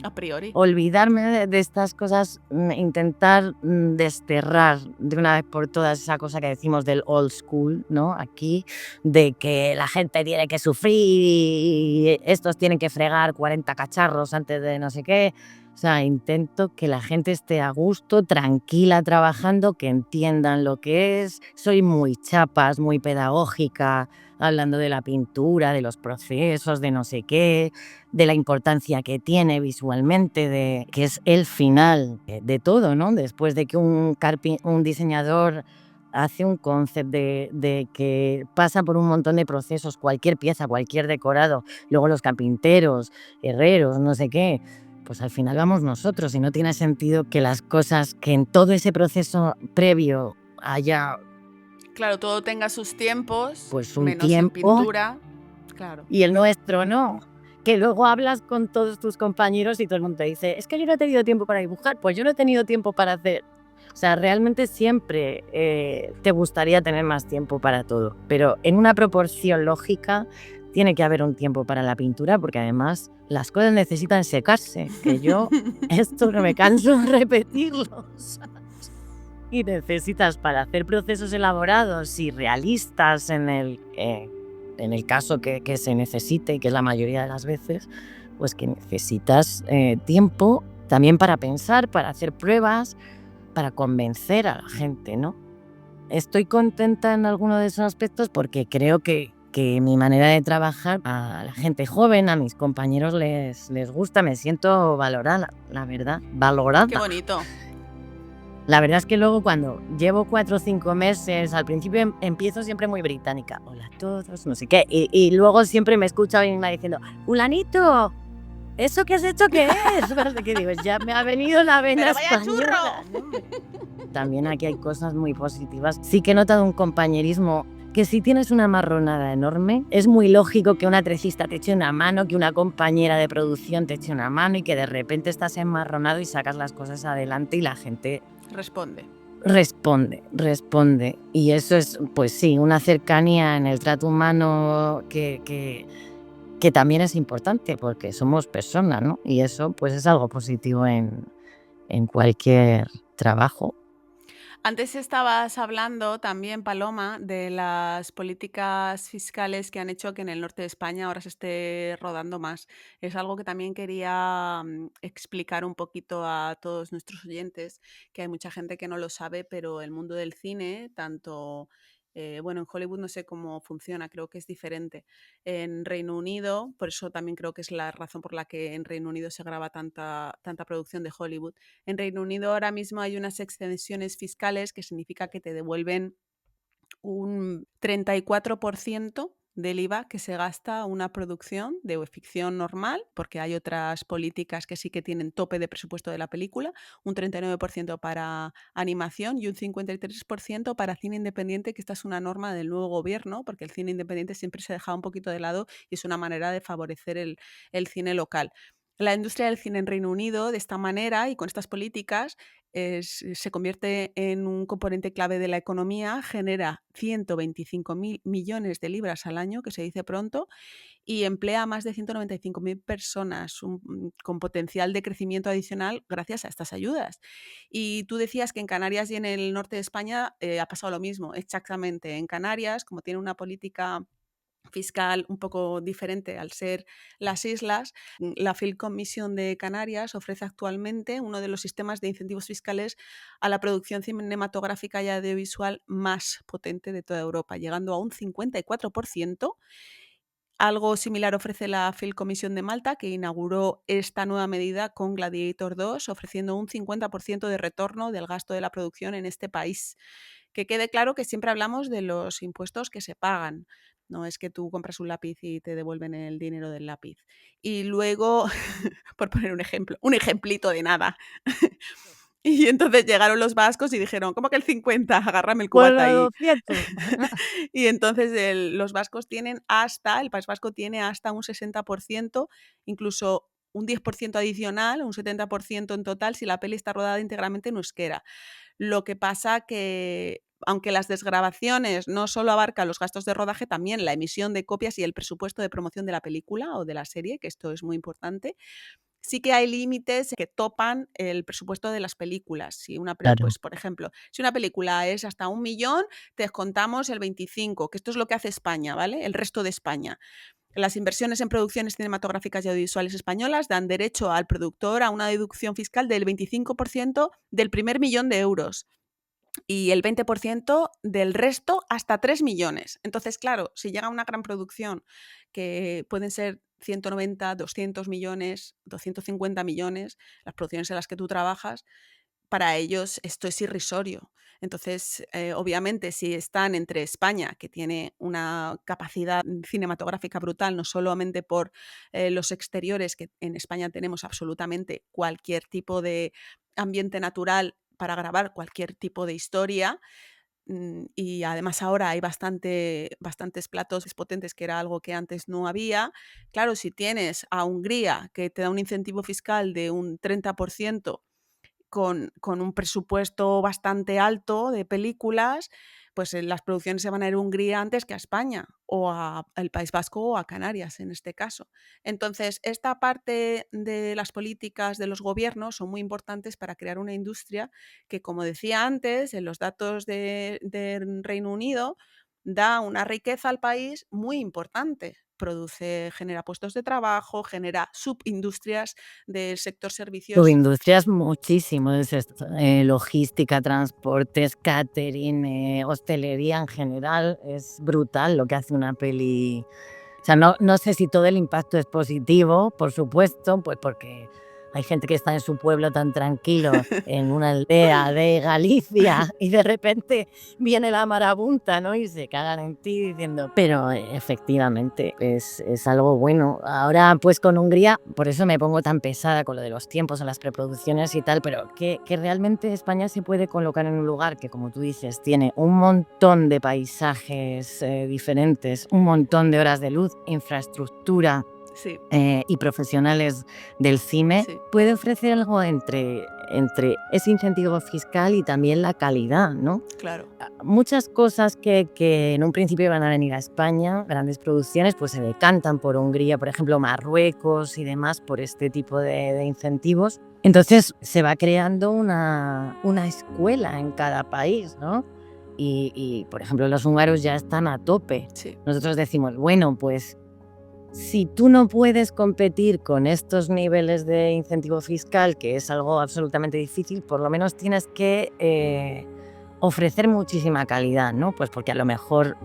a priori. Olvidarme de estas cosas, intentar desterrar de una vez por todas esa cosa que decimos del old school, ¿no? Aquí, de que la gente tiene que sufrir y estos tienen que fregar 40 cacharros antes de no sé qué. O sea, intento que la gente esté a gusto, tranquila, trabajando, que entiendan lo que es. Soy muy chapas, muy pedagógica, hablando de la pintura, de los procesos, de no sé qué, de la importancia que tiene visualmente, de que es el final de todo, ¿no? Después de que un diseñador hace un concept de que pasa por un montón de procesos, cualquier pieza, cualquier decorado, luego los carpinteros, herreros, no sé qué, pues al final vamos nosotros y no tiene sentido que las cosas, que en todo ese proceso previo haya Claro, todo tenga sus tiempos, pues un menos en tiempo pintura. Claro. y el nuestro no. Que luego hablas con todos tus compañeros y todo el mundo te dice, es que yo no he tenido tiempo para dibujar, pues yo no he tenido tiempo para hacer. O sea, realmente siempre te gustaría tener más tiempo para todo, pero en una proporción lógica tiene que haber un tiempo para la pintura, porque además las cosas necesitan secarse, que yo esto no me canso de repetirlo. Y necesitas, para hacer procesos elaborados y realistas en el caso que se necesite, que es la mayoría de las veces, pues que necesitas tiempo también para pensar, para hacer pruebas, para convencer a la gente, ¿no? Estoy contenta en alguno de esos aspectos porque creo que mi manera de trabajar a la gente joven, a mis compañeros les gusta, me siento valorada, la verdad, valorada. Qué bonito. La verdad es que luego cuando llevo 4 o 5 meses, al principio empiezo siempre muy británica. Hola a todos, no sé qué. Y luego siempre me escucha alguien diciendo, ¡Fulanito! ¿Eso que has hecho qué es? Parece que digo, ya me ha venido la vena española. También aquí hay cosas muy positivas. Sí que he notado un compañerismo que si tienes una marronada enorme, es muy lógico que una tresista te eche una mano, que una compañera de producción te eche una mano y que de repente estás enmarronado y sacas las cosas adelante y la gente responde. Y eso es, pues sí, una cercanía en el trato humano que también es importante porque somos personas, ¿no? Y eso pues es algo positivo en cualquier trabajo. Antes estabas hablando también, Paloma, de las políticas fiscales que han hecho que en el norte de España ahora se esté rodando más. Es algo que también quería explicar un poquito a todos nuestros oyentes, que hay mucha gente que no lo sabe, pero el mundo del cine, tanto, bueno, en Hollywood no sé cómo funciona, creo que es diferente. En Reino Unido, por eso también creo que es la razón por la que en Reino Unido se graba tanta producción de Hollywood. En Reino Unido ahora mismo hay unas exenciones fiscales que significa que te devuelven un 34% del IVA que se gasta una producción de ficción normal, porque hay otras políticas que sí que tienen tope de presupuesto de la película, un 39% para animación y un 53% para cine independiente, que esta es una norma del nuevo gobierno, porque el cine independiente siempre se ha dejado un poquito de lado y es una manera de favorecer el cine local. La industria del cine en Reino Unido, de esta manera y con estas políticas, se convierte en un componente clave de la economía, genera 125.000 millones de libras al año, que se dice pronto, y emplea a más de 195.000 personas, con potencial de crecimiento adicional gracias a estas ayudas. Y tú decías que en Canarias y en el norte de España ha pasado lo mismo, exactamente. En Canarias, como tiene una política fiscal un poco diferente al ser las islas, la Film Commission de Canarias ofrece actualmente uno de los sistemas de incentivos fiscales a la producción cinematográfica y audiovisual más potente de toda Europa, llegando a un 54%. Algo similar ofrece la Film Commission de Malta, que inauguró esta nueva medida con Gladiator 2, ofreciendo un 50% de retorno del gasto de la producción en este país. Que quede claro que siempre hablamos de los impuestos que se pagan. No es que tú compras un lápiz y te devuelven el dinero del lápiz. Y luego, por poner un ejemplo, un ejemplito de nada. Y entonces llegaron los vascos y dijeron, ¿cómo que el 50? Agárrame el cubata ahí. Y entonces los vascos tienen el País Vasco tiene hasta un 60%, incluso un 10% adicional, un 70% en total, si la peli está rodada íntegramente en euskera. Lo que pasa que, aunque las desgravaciones no solo abarcan los gastos de rodaje, también la emisión de copias y el presupuesto de promoción de la película o de la serie, que esto es muy importante, sí que hay límites que topan el presupuesto de las películas. Si una Claro. pues, por ejemplo, si una película es hasta 1 millón, te descontamos el 25, que esto es lo que hace España, ¿vale? El resto de España. Las inversiones en producciones cinematográficas y audiovisuales españolas dan derecho al productor a una deducción fiscal del 25% del primer millón de euros y el 20% del resto hasta 3 millones. Entonces, claro, si llega una gran producción que pueden ser 190, 200 millones, 250 millones, las producciones en las que tú trabajas, para ellos esto es irrisorio. Entonces, obviamente, si están entre España, que tiene una capacidad cinematográfica brutal, no solamente por los exteriores, que en España tenemos absolutamente cualquier tipo de ambiente natural para grabar cualquier tipo de historia, y además ahora hay bastantes platos potentes, que era algo que antes no había. Claro, si tienes a Hungría, que te da un incentivo fiscal de un 30%, con un presupuesto bastante alto de películas, pues las producciones se van a ir a Hungría antes que a España, o al País Vasco o a Canarias en este caso. Entonces, esta parte de las políticas de los gobiernos son muy importantes para crear una industria que, como decía antes, en los datos del Reino Unido, da una riqueza al país muy importante. Genera puestos de trabajo, genera subindustrias del sector servicios. Subindustrias muchísimo, logística, transportes, catering, hostelería en general. Es brutal lo que hace una peli. O sea, no sé si todo el impacto es positivo, por supuesto, pues porque hay gente que está en su pueblo tan tranquilo, en una aldea de Galicia, y de repente viene la marabunta, ¿no? Y se cagan en ti diciendo, pero efectivamente es algo bueno. Ahora, pues con Hungría, por eso me pongo tan pesada con lo de los tiempos en las preproducciones y tal, pero que realmente España se puede colocar en un lugar que, como tú dices, tiene un montón de paisajes diferentes, un montón de horas de luz, infraestructura, sí, y profesionales del cine, sí, puede ofrecer algo entre ese incentivo fiscal y también la calidad, ¿no? claro. Muchas cosas que en un principio iban a venir a España, grandes producciones, pues se decantan por Hungría, por ejemplo, Marruecos y demás, por este tipo de incentivos. Entonces se va creando una escuela en cada país, ¿no? Y, por ejemplo, los húngaros ya están a tope. Sí. Nosotros decimos, bueno, pues si tú no puedes competir con estos niveles de incentivo fiscal, que es algo absolutamente difícil, por lo menos tienes que ofrecer muchísima calidad, ¿no? Pues porque a lo mejor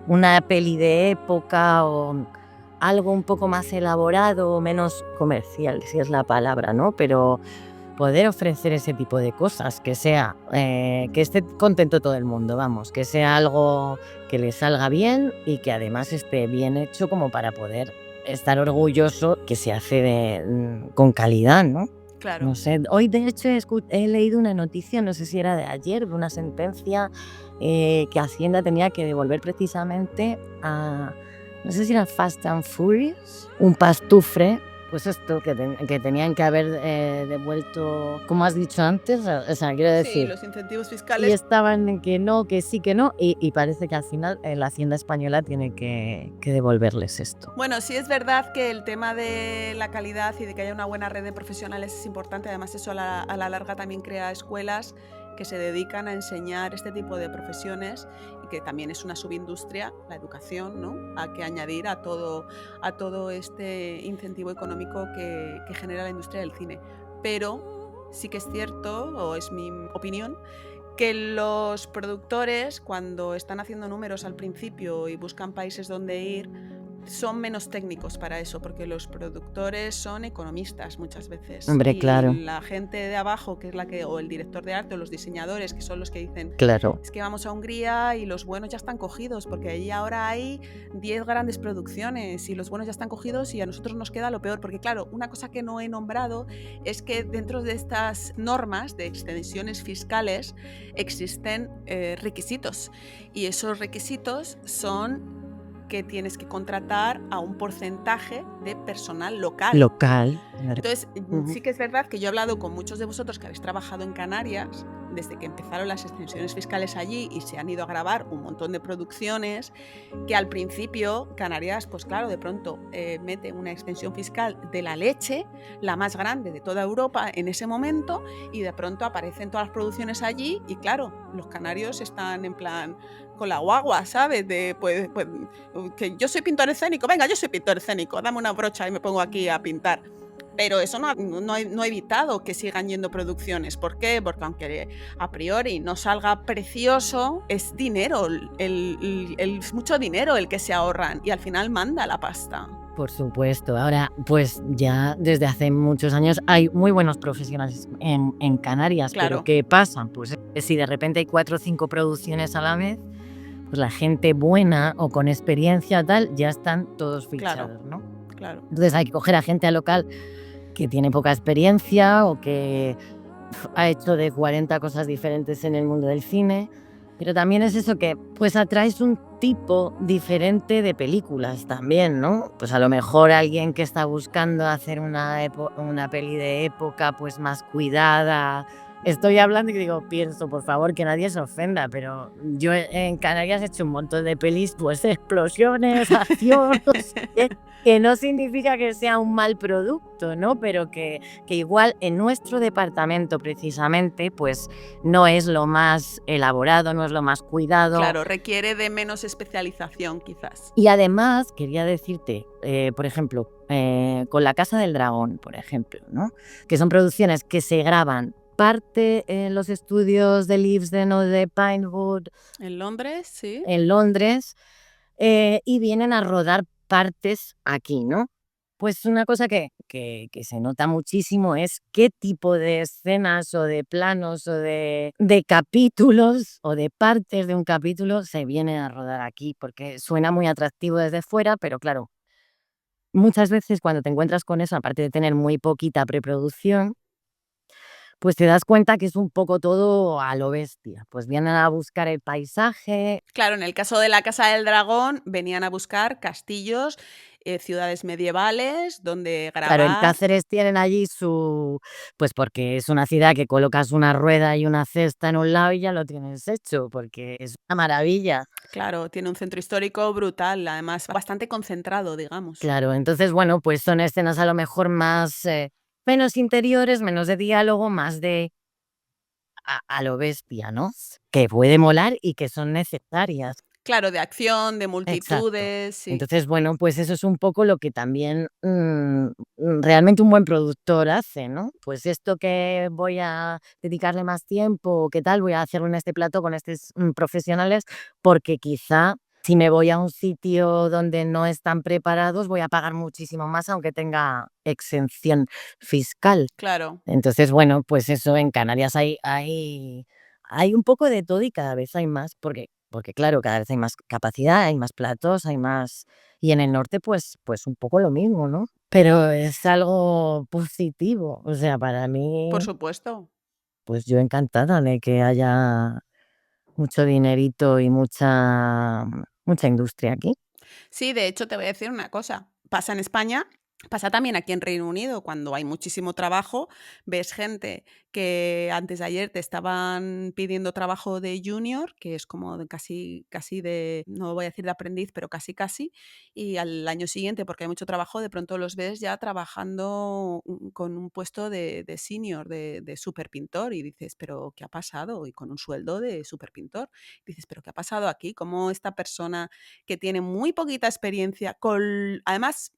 una peli de época o algo un poco más elaborado o menos comercial, si es la palabra, ¿no? Pero poder ofrecer ese tipo de cosas, que sea, que esté contento todo el mundo, vamos, que sea algo que le salga bien y que además esté bien hecho como para poder estar orgulloso que se hace con calidad, ¿no? Claro. No sé, hoy de hecho he leído una noticia, no sé si era de ayer, de una sentencia que Hacienda tenía que devolver precisamente a, no sé si era Fast and Furious, un pastufre. Pues esto, que tenían que haber devuelto, como has dicho antes, o sea, quiero decir... Sí, los incentivos fiscales. Y estaban en que no, que sí, que no, y parece que al final la Hacienda española tiene que devolverles esto. Bueno, sí es verdad que el tema de la calidad y de que haya una buena red de profesionales es importante. Además, eso a la larga también crea escuelas que se dedican a enseñar este tipo de profesiones, y que también es una subindustria, la educación, ¿no? A que añadir a todo este incentivo económico que genera la industria del cine. Pero sí que es cierto, o es mi opinión, que los productores, cuando están haciendo números al principio y buscan países donde ir, son menos técnicos para eso, porque los productores son economistas muchas veces. Hombre, y claro. La gente de abajo, que es la que, o el director de arte o los diseñadores, que son los que dicen, claro, es que vamos a Hungría y los buenos ya están cogidos, porque allí ahora hay 10 grandes producciones y los buenos ya están cogidos y a nosotros nos queda lo peor. Porque claro, una cosa que no he nombrado es que dentro de estas normas de extensiones fiscales existen requisitos, y esos requisitos son que tienes que contratar a un porcentaje de personal local. Entonces, sí que es verdad que yo he hablado con muchos de vosotros que habéis trabajado en Canarias desde que empezaron las extensiones fiscales allí y se han ido a grabar un montón de producciones, que al principio Canarias, pues claro, de pronto mete una extensión fiscal de la leche, la más grande de toda Europa en ese momento, y de pronto aparecen todas las producciones allí y claro, los canarios están en plan con la guagua, ¿sabes? Pues, que yo soy pintor escénico, venga, yo soy pintor escénico, dame una brocha y me pongo aquí a pintar. Pero eso no ha evitado que sigan yendo producciones. ¿Por qué? Porque aunque a priori no salga precioso, es dinero, es mucho dinero el que se ahorran y al final manda la pasta. Por supuesto. Ahora, pues ya desde hace muchos años hay muy buenos profesionales en Canarias. Claro. Pero ¿qué pasa? Pues si de repente hay 4 o 5 producciones a la vez, pues la gente buena o con experiencia tal ya están todos fichados, ¿no? Claro. Entonces hay que coger a gente local que tiene poca experiencia o que ha hecho de 40 cosas diferentes en el mundo del cine. Pero también es eso que pues atraes un tipo diferente de películas también, ¿no? Pues a lo mejor alguien que está buscando hacer una peli de época pues más cuidada. Estoy hablando y digo, pienso, por favor, que nadie se ofenda, pero yo en Canarias he hecho un montón de pelis, pues explosiones, acción, no sé qué, que no significa que sea un mal producto, ¿no? Pero que igual en nuestro departamento precisamente, pues no es lo más elaborado, no es lo más cuidado. Claro, requiere de menos especialización quizás. Y además, quería decirte, por ejemplo, con La Casa del Dragón, por ejemplo, ¿no? Que son producciones que se graban parte en los estudios de Leavesden o de Pinewood. En Londres, sí. En Londres, y vienen a rodar partes aquí, ¿no? Pues una cosa que se nota muchísimo es qué tipo de escenas o de planos o de capítulos o de partes de un capítulo se vienen a rodar aquí, porque suena muy atractivo desde fuera, pero claro, muchas veces cuando te encuentras con eso, aparte de tener muy poquita preproducción, pues te das cuenta que es un poco todo a lo bestia. Pues vienen a buscar el paisaje. Claro, en el caso de La Casa del Dragón venían a buscar castillos, ciudades medievales donde grabar. Claro, en Cáceres tienen allí pues porque es una ciudad que colocas una rueda y una cesta en un lado y ya lo tienes hecho, porque es una maravilla. Claro, tiene un centro histórico brutal, además bastante concentrado, digamos. Claro, entonces, bueno, pues son escenas a lo mejor más, menos interiores, menos de diálogo, más de a lo bestia, ¿no? Que puede molar y que son necesarias. Claro, de acción, de Exacto. multitudes, sí. Entonces, bueno, pues eso es un poco lo que también realmente un buen productor hace, ¿no? Pues esto que voy a dedicarle más tiempo, ¿qué tal? Voy a hacerlo en este plato con estos profesionales, porque quizá si me voy a un sitio donde no están preparados, voy a pagar muchísimo más, aunque tenga exención fiscal. Claro. Entonces, bueno, pues eso, en Canarias hay un poco de todo y cada vez hay más, porque claro, cada vez hay más capacidad, hay más platos, hay más. Y en el norte, pues un poco lo mismo, ¿no? Pero es algo positivo. O sea, para mí, Por supuesto. pues yo encantada de que haya mucho dinerito y mucha industria aquí. Sí, de hecho, te voy a decir una cosa. Pasa en España, pasa también aquí en Reino Unido, cuando hay muchísimo trabajo, ves gente que antes de ayer te estaban pidiendo trabajo de junior, que es como casi de, no voy a decir de aprendiz, pero casi, y al año siguiente, porque hay mucho trabajo, de pronto los ves ya trabajando con un puesto de senior, de super pintor, y dices, ¿pero qué ha pasado? Y con un sueldo de super pintor. Dices, ¿pero qué ha pasado aquí? ¿Cómo esta persona que tiene muy poquita experiencia, además,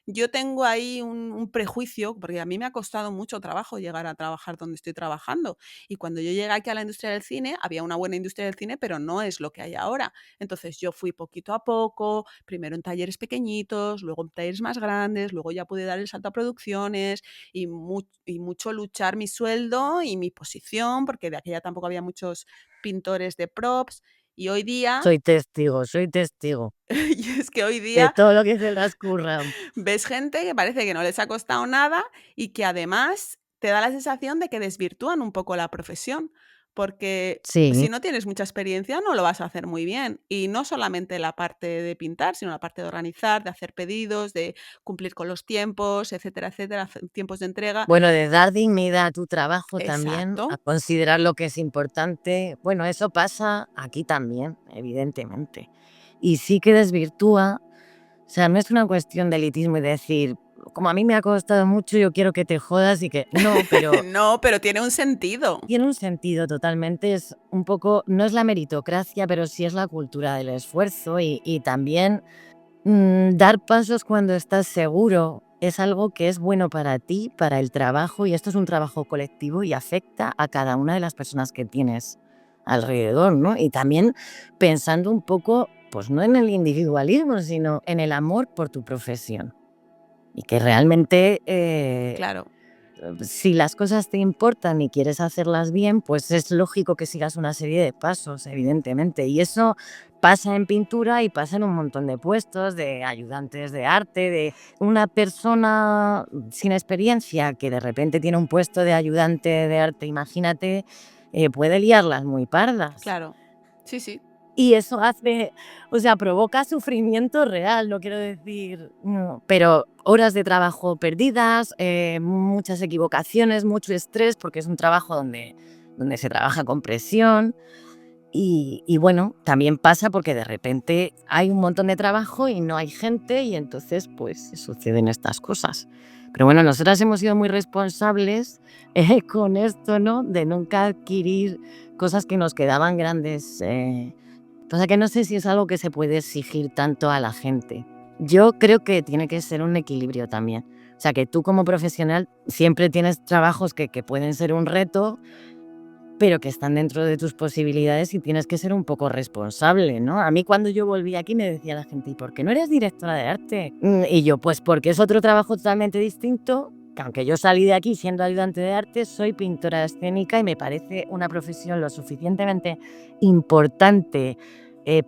yo tengo ahí un prejuicio, porque a mí me ha costado mucho trabajo llegar a trabajar donde estoy trabajando. Y cuando yo llegué aquí a la industria del cine, había una buena industria del cine, pero no es lo que hay ahora. Entonces yo fui poquito a poco, primero en talleres pequeñitos, luego en talleres más grandes, luego ya pude dar el salto a producciones y mucho luchar mi sueldo y mi posición, porque de aquella tampoco había muchos pintores de props. Y hoy día, Soy testigo. y es que hoy De día todo lo que se las curran. ves gente que parece que no les ha costado nada y que además te da la sensación de que desvirtúan un poco la profesión, porque si Sí. no tienes mucha experiencia no lo vas a hacer muy bien. Y no solamente la parte de pintar, sino la parte de organizar, de hacer pedidos, de cumplir con los tiempos, etcétera, tiempos de entrega. Bueno, de dar dignidad a tu trabajo también, a Exacto. considerar lo que es importante. Bueno, eso pasa aquí también, evidentemente. Y sí que desvirtúa, o sea, no es una cuestión de elitismo y decir, como a mí me ha costado mucho, yo quiero que te jodas y que. No, pero No, pero tiene un sentido. tiene un sentido totalmente, es un poco, no es la meritocracia, pero sí es la cultura del esfuerzo y también dar pasos cuando estás seguro es algo que es bueno para ti, para el trabajo, y esto es un trabajo colectivo y afecta a cada una de las personas que tienes alrededor, ¿no? Y también pensando un poco, pues no en el individualismo, sino en el amor por tu profesión. y que realmente Claro. si las cosas te importan y quieres hacerlas bien, pues es lógico que sigas una serie de pasos, evidentemente. Y eso pasa en pintura y pasa en un montón de puestos, de ayudantes de arte, de una persona sin experiencia que de repente tiene un puesto de ayudante de arte, imagínate, puede liarlas muy pardas. Claro. Sí, sí. Y eso hace, o sea, provoca sufrimiento real, no quiero decir, pero horas de trabajo perdidas, muchas equivocaciones, mucho estrés, porque es un trabajo donde se trabaja con presión. Y bueno, también pasa porque de repente hay un montón de trabajo y no hay gente y entonces pues suceden estas cosas. Pero bueno, nosotras hemos sido muy responsables con esto, ¿no? De nunca adquirir cosas que nos quedaban grandes. Pasa que no sé si es algo que se puede exigir tanto a la gente. Yo creo que tiene que ser un equilibrio también. O sea, que tú como profesional siempre tienes trabajos que pueden ser un reto, pero que están dentro de tus posibilidades y tienes que ser un poco responsable, ¿no? A mí cuando yo volví aquí me decía la gente, ¿y por qué no eres directora de arte? Y yo, pues porque es otro trabajo totalmente distinto, que aunque yo salí de aquí siendo ayudante de arte, soy pintora escénica y me parece una profesión lo suficientemente importante,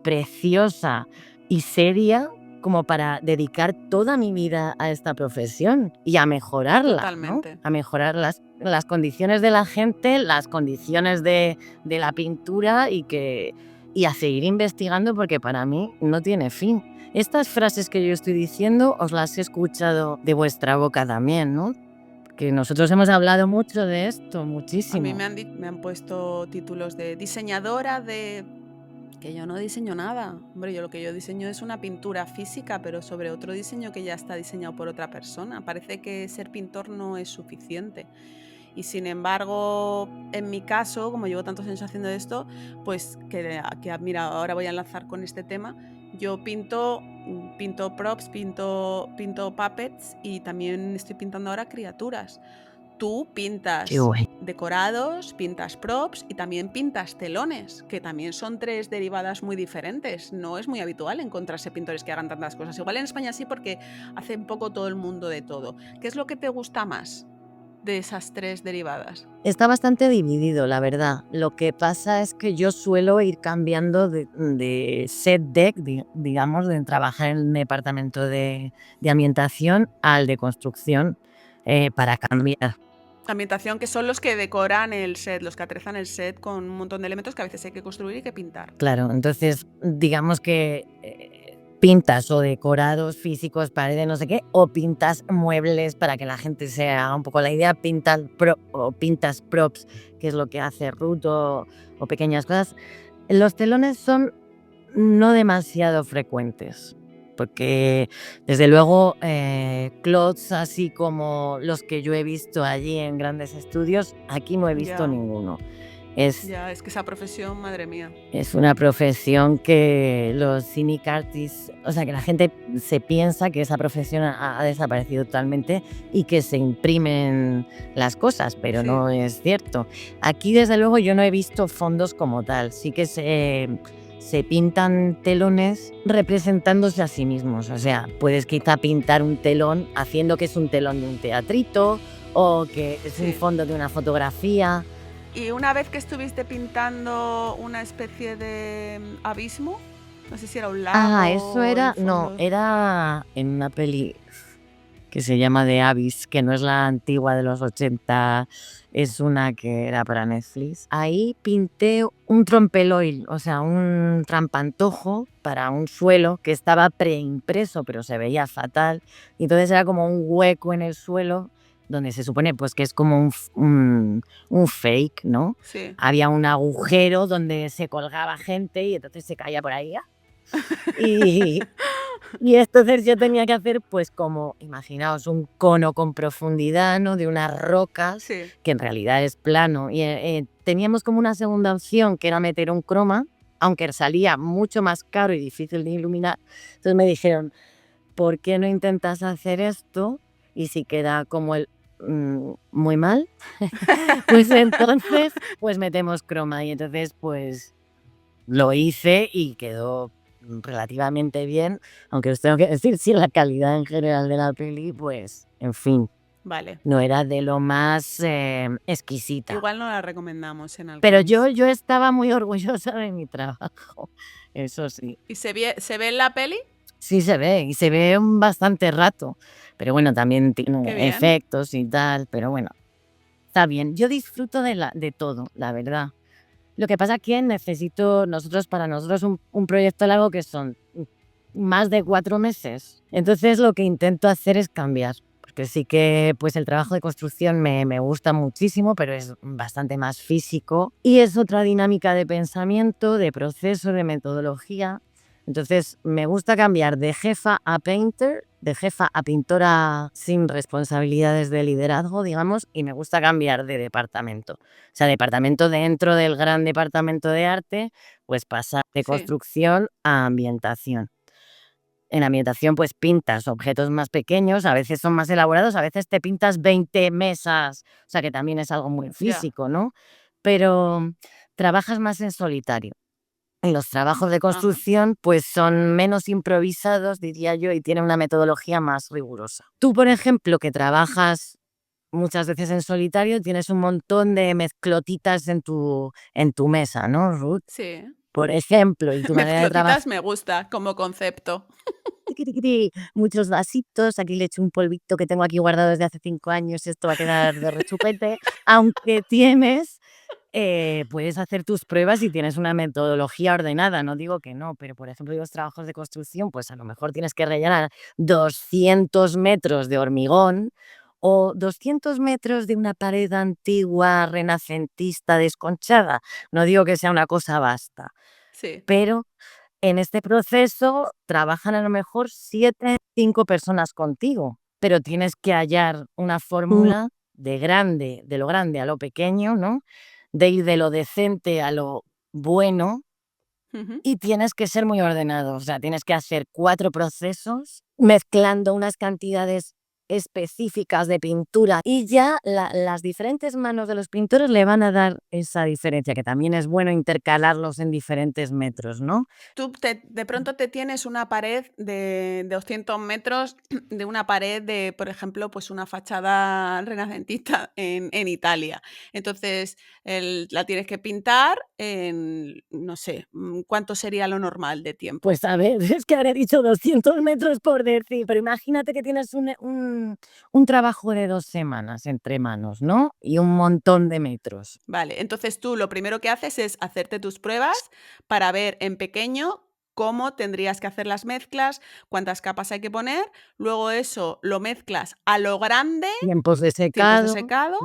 preciosa y seria como para dedicar toda mi vida a esta profesión y a mejorarla, Totalmente. ¿no? A mejorar las condiciones de la gente, las condiciones de la pintura y a seguir investigando porque para mí no tiene fin. Estas frases que yo estoy diciendo os las he escuchado de vuestra boca también, ¿no? Que nosotros hemos hablado mucho de esto, muchísimo. A mí me han puesto títulos de diseñadora de... que yo no diseño nada. Hombre, yo lo que yo diseño es una pintura física, pero sobre otro diseño que ya está diseñado por otra persona. Parece que ser pintor no es suficiente. Y sin embargo, en mi caso, como llevo tantos años haciendo esto, pues que mira, ahora voy a enlazar con este tema. Yo pinto props, pinto puppets y también estoy pintando ahora criaturas. Tú pintas decorados, pintas props y también pintas telones, que también son 3 derivadas muy diferentes. No es muy habitual encontrarse pintores que hagan tantas cosas. Igual en España sí, porque hace un poco todo el mundo de todo. ¿Qué es lo que te gusta más de esas 3 derivadas? Está bastante dividido, la verdad. Lo que pasa es que yo suelo ir cambiando de set deck, digamos, de trabajar en el departamento de ambientación al de construcción para cambiar. Ambientación, que son los que decoran el set, los que atrezan el set con un montón de elementos que a veces hay que construir y que pintar. Claro, entonces digamos que pintas o decorados físicos, paredes, no sé qué, o pintas muebles para que la gente se haga un poco la idea, pintas props, que es lo que hace Ruth o pequeñas cosas. Los telones son no demasiado frecuentes. Porque desde luego clots así como los que yo he visto allí en grandes estudios, aquí no he visto ninguno. Ya, es que esa profesión, madre mía. Es una profesión que los cynic artists, o sea que la gente se piensa que esa profesión ha desaparecido totalmente y que se imprimen las cosas, pero sí, no es cierto. Aquí desde luego yo no he visto fondos como tal, sí que se pintan telones representándose a sí mismos. O sea, puedes quizá pintar un telón haciendo que es un telón de un teatrito o que es un fondo de una fotografía. Y una vez que estuviste pintando una especie de abismo, no sé si era un lago. Ah, eso era... No, era en una peli que se llama The Abyss, que no es la antigua de los 80, es una que era para Netflix. Ahí pinté un trompeloil, o sea, un trampantojo para un suelo que estaba preimpreso, pero se veía fatal. Y entonces era como un hueco en el suelo, donde se supone pues que es como un fake, ¿no? Sí. Había un agujero donde se colgaba gente y entonces se caía por ahí. Y entonces yo tenía que hacer pues como, imaginaos, un cono con profundidad, ¿no? De unas rocas, que en realidad es plano. Y teníamos como una segunda opción, que era meter un croma, aunque salía mucho más caro y difícil de iluminar. Entonces me dijeron, ¿por qué no intentas hacer esto? Y si queda como muy mal, pues entonces pues metemos croma. Y entonces pues lo hice y quedó relativamente bien, aunque os tengo que decir, sí, la calidad en general de la peli, pues, en fin, Vale. no era de lo más exquisita. Igual no la recomendamos en Pero Alchemist. yo estaba muy orgullosa de mi trabajo, eso sí. ¿Y se ve en la peli? Sí se ve, y se ve un bastante rato, pero bueno, también Qué tiene bien. efectos y tal, pero bueno, está bien. Yo disfruto de todo, la verdad. Lo que pasa que para nosotros un proyecto largo que son más de 4 meses. Entonces lo que intento hacer es cambiar, porque sí que pues el trabajo de construcción me gusta muchísimo, pero es bastante más físico y es otra dinámica de pensamiento, de proceso, de metodología. Entonces me gusta cambiar de jefa a painter, de jefa a pintora sin responsabilidades de liderazgo, digamos, y me gusta cambiar de departamento. O sea, departamento dentro del gran departamento de arte, pues pasar de Sí. construcción a ambientación. En ambientación pues pintas objetos más pequeños, a veces son más elaborados, a veces te pintas 20 mesas, o sea que también es algo muy Ya. físico, ¿no? Pero trabajas más en solitario. Y los trabajos de Ajá. construcción pues son menos improvisados, diría yo, y tienen una metodología más rigurosa. Tú, por ejemplo, que trabajas muchas veces en solitario, tienes un montón de mezclotitas en tu mesa, ¿no, Ruth? Sí. Por ejemplo, y tu manera de trabajar. Mezclotitas me gusta como concepto. Tiquitiquiti, muchos vasitos, aquí le echo un polvito que tengo aquí guardado desde hace 5 años, esto va a quedar de rechupete, aunque puedes hacer tus pruebas y tienes una metodología ordenada, no digo que no, pero por ejemplo los trabajos de construcción, pues a lo mejor tienes que rellenar 200 metros de hormigón o 200 metros de una pared antigua, renacentista, desconchada. No digo que sea una cosa vasta, Sí. pero en este proceso trabajan a lo mejor 5 personas contigo, pero tienes que hallar una fórmula de lo grande a lo pequeño, ¿no? De ir de lo decente a lo bueno, Ujú. y tienes que ser muy ordenado. O sea, tienes que hacer 4 procesos mezclando unas cantidades específicas de pintura y ya las diferentes manos de los pintores le van a dar esa diferencia, que también es bueno intercalarlos en diferentes metros, ¿no? Tú de pronto te tienes una pared de 200 metros de una pared de, por ejemplo, pues una fachada renacentista en Italia. Entonces la tienes que pintar en, no sé, ¿cuánto sería lo normal de tiempo? Pues a ver, es que habré dicho 200 metros por decir, pero imagínate que tienes un trabajo de 2 semanas entre manos, ¿no? Y un montón de metros. Vale, entonces tú lo primero que haces es hacerte tus pruebas para ver en pequeño cómo tendrías que hacer las mezclas, cuántas capas hay que poner, luego eso lo mezclas a lo grande, Tiempos de tiempos de secado. secado,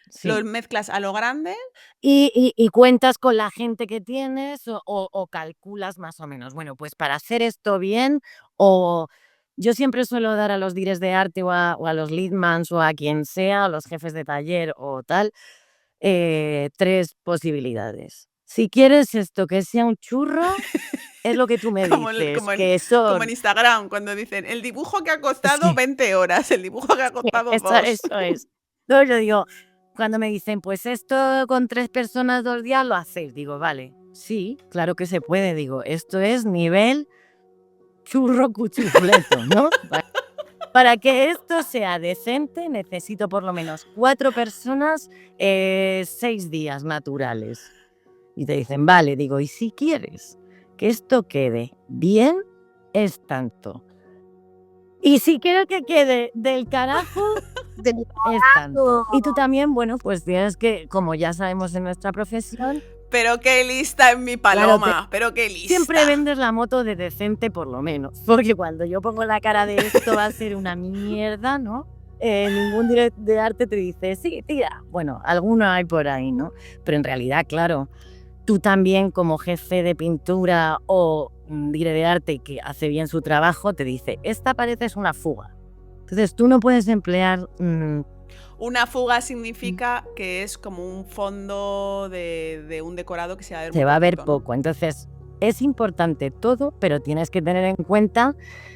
Sí. lo mezclas a lo grande. Y cuentas con la gente que tienes o calculas más o menos. Bueno, pues para hacer esto bien, o yo siempre suelo dar a los directores de arte o a los leadmans o a quien sea, a los jefes de taller o tal, 3 posibilidades. Si quieres esto que sea un churro, es lo que tú me Como dices, como que en son... Instagram, cuando dicen el dibujo que ha costado Sí. 20 horas, el dibujo que ha costado 2. Eso es. No, yo digo, cuando me dicen, pues esto con 3 personas 2 días lo hacéis, digo, vale, sí, claro que se puede, digo, esto es nivel churro cuchufleto, ¿no? Para que esto sea decente necesito por lo menos 4 personas, 6 días naturales. Y te dicen, vale, digo, y si quieres que esto quede bien, es tanto. Y si quieres que quede del carajo, es tanto. Y tú también, bueno, pues tienes que, como ya sabemos en nuestra profesión, Pero qué lista es mi Paloma, pero qué lista. siempre vendes la moto de decente por lo menos. Porque cuando yo pongo la cara de esto va a ser una mierda, ¿no? Ningún director de arte te dice, sí, tira. Bueno, alguno hay por ahí, ¿no? Pero en realidad, claro, tú también como jefe de pintura o director de arte que hace bien su trabajo, te dice, esta pared es una fuga. Entonces tú no puedes emplear... Una fuga significa que es como un fondo de un decorado que se va a ver Se va a ver poco. Entonces es importante todo, pero tienes que tener en cuenta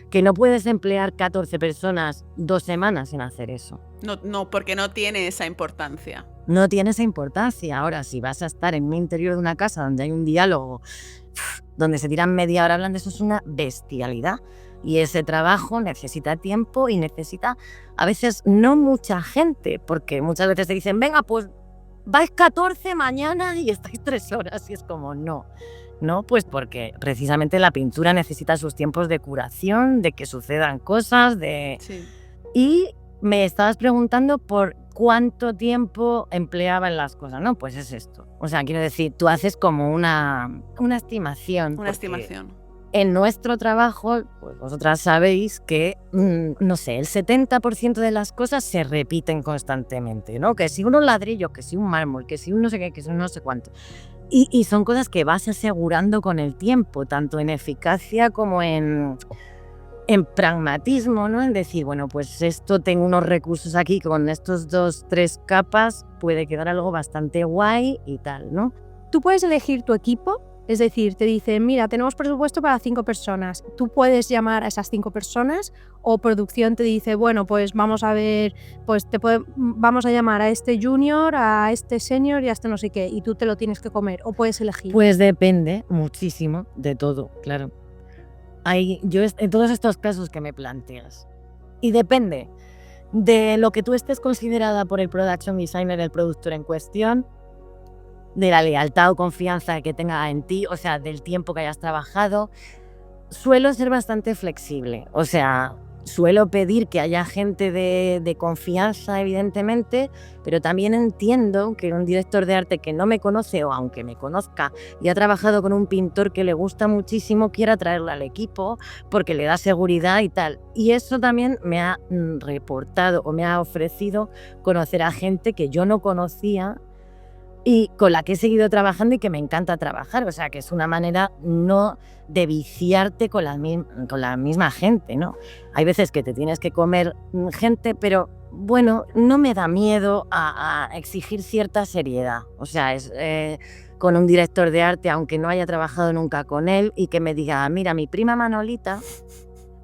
que no puedes emplear 14 personas 2 semanas en hacer eso. No, porque no tiene esa importancia. No tiene esa importancia. Ahora, si vas a estar en un interior de una casa donde hay un diálogo donde se tiran media hora hablando, eso es una bestialidad. Y ese trabajo necesita tiempo y necesita a veces no mucha gente, porque muchas veces te dicen, venga, pues vais 14 mañana y estáis 3 horas, y es como, no, pues porque precisamente la pintura necesita sus tiempos de curación, de que sucedan cosas, Sí. Y me estabas preguntando por cuánto tiempo empleaba en las cosas, ¿no? Pues es esto. O sea, quiero decir, tú haces como una estimación. Una estimación. En nuestro trabajo, pues vosotras sabéis que, no sé, el 70% de las cosas se repiten constantemente, ¿no? Que si un ladrillo, que si un mármol, que si un no sé qué, que si un no sé cuánto. Y son cosas que vas asegurando con el tiempo, tanto en eficacia como en pragmatismo, ¿no? En decir, bueno, pues esto tengo unos recursos aquí, con estos 2-3 capas puede quedar algo bastante guay y tal, ¿no? Tú puedes elegir tu equipo, es decir, te dicen, mira, tenemos presupuesto para 5 personas. Tú puedes llamar a esas 5 personas, o producción te dice, bueno, pues vamos a ver, pues vamos a llamar a este junior, a este senior y a este no sé qué, y tú te lo tienes que comer, o puedes elegir. Pues depende muchísimo de todo, claro. En todos estos casos que me planteas, y depende de lo que tú estés considerada por el production designer, el productor en cuestión, de la lealtad o confianza que tenga en ti, o sea, del tiempo que hayas trabajado. Suelo ser bastante flexible, o sea, suelo pedir que haya gente de confianza, evidentemente, pero también entiendo que un director de arte que no me conoce, o aunque me conozca y ha trabajado con un pintor que le gusta muchísimo, quiera traerlo al equipo porque le da seguridad y tal. Y eso también me ha reportado o me ha ofrecido conocer a gente que yo no conocía y con la que he seguido trabajando y que me encanta trabajar. O sea, que es una manera no de viciarte con la misma gente, ¿no? Hay veces que te tienes que comer gente, pero bueno, no me da miedo a exigir cierta seriedad. O sea, es con un director de arte, aunque no haya trabajado nunca con él, y que me diga, mira, mi prima Manolita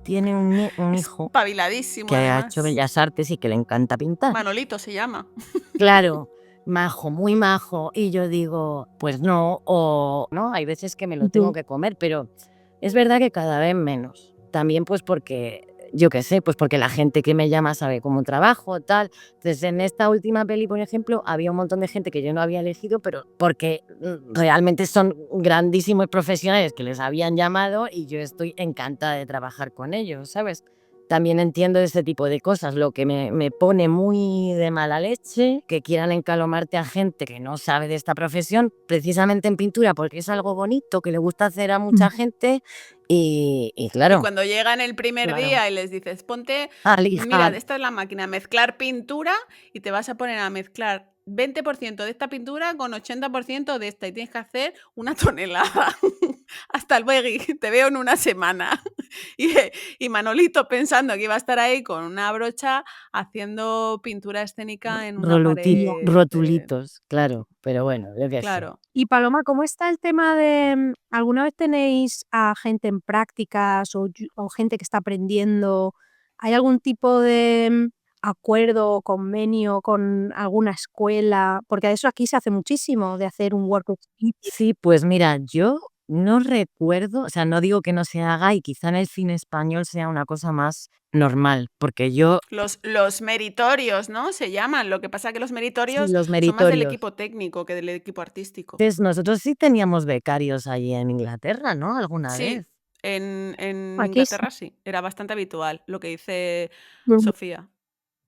tiene un hijo Espabiladísimo, que ha además. hecho Bellas Artes y que le encanta pintar. Manolito se llama. Claro. Majo, muy majo, y yo digo, pues no, o no, hay veces que me lo tengo que comer, pero es verdad que cada vez menos. También pues porque, yo qué sé, pues porque la gente que me llama sabe cómo trabajo, tal. Entonces en esta última peli, por ejemplo, había un montón de gente que yo no había elegido, pero porque realmente son grandísimos profesionales que les habían llamado y yo estoy encantada de trabajar con ellos, ¿sabes? También entiendo ese tipo de cosas, lo que me pone muy de mala leche, que quieran encalomarte a gente que no sabe de esta profesión, precisamente en pintura, porque es algo bonito, que le gusta hacer a mucha gente, y claro. Y cuando llegan el primer Claro. día y les dices, ponte, A lijar. mira, esta es la máquina, mezclar pintura, y te vas a poner a mezclar 20% de esta pintura con 80% de esta, y tienes que hacer una tonelada. Hasta luego, te veo en una semana. Y Manolito pensando que iba a estar ahí con una brocha haciendo pintura escénica en una pared. Rotulitos, claro, pero bueno, yo qué sé. Claro. Y Paloma, ¿cómo está el tema de, alguna vez tenéis a gente en prácticas o gente que está aprendiendo? ¿Hay algún tipo de acuerdo o convenio con alguna escuela? Porque de eso aquí se hace muchísimo, de hacer un work experience. Sí, pues mira, yo no recuerdo, o sea, no digo que no se haga y quizá en el cine español sea una cosa más normal, porque yo... Los meritorios, ¿no? Se llaman. Lo que pasa es que los Sí, meritorios los son más del meritorios. equipo técnico que del equipo artístico. Entonces, nosotros sí teníamos becarios allí en Inglaterra, ¿no? ¿Alguna Sí, vez? en Aquí Inglaterra sí, era bastante habitual lo que dice Sofía.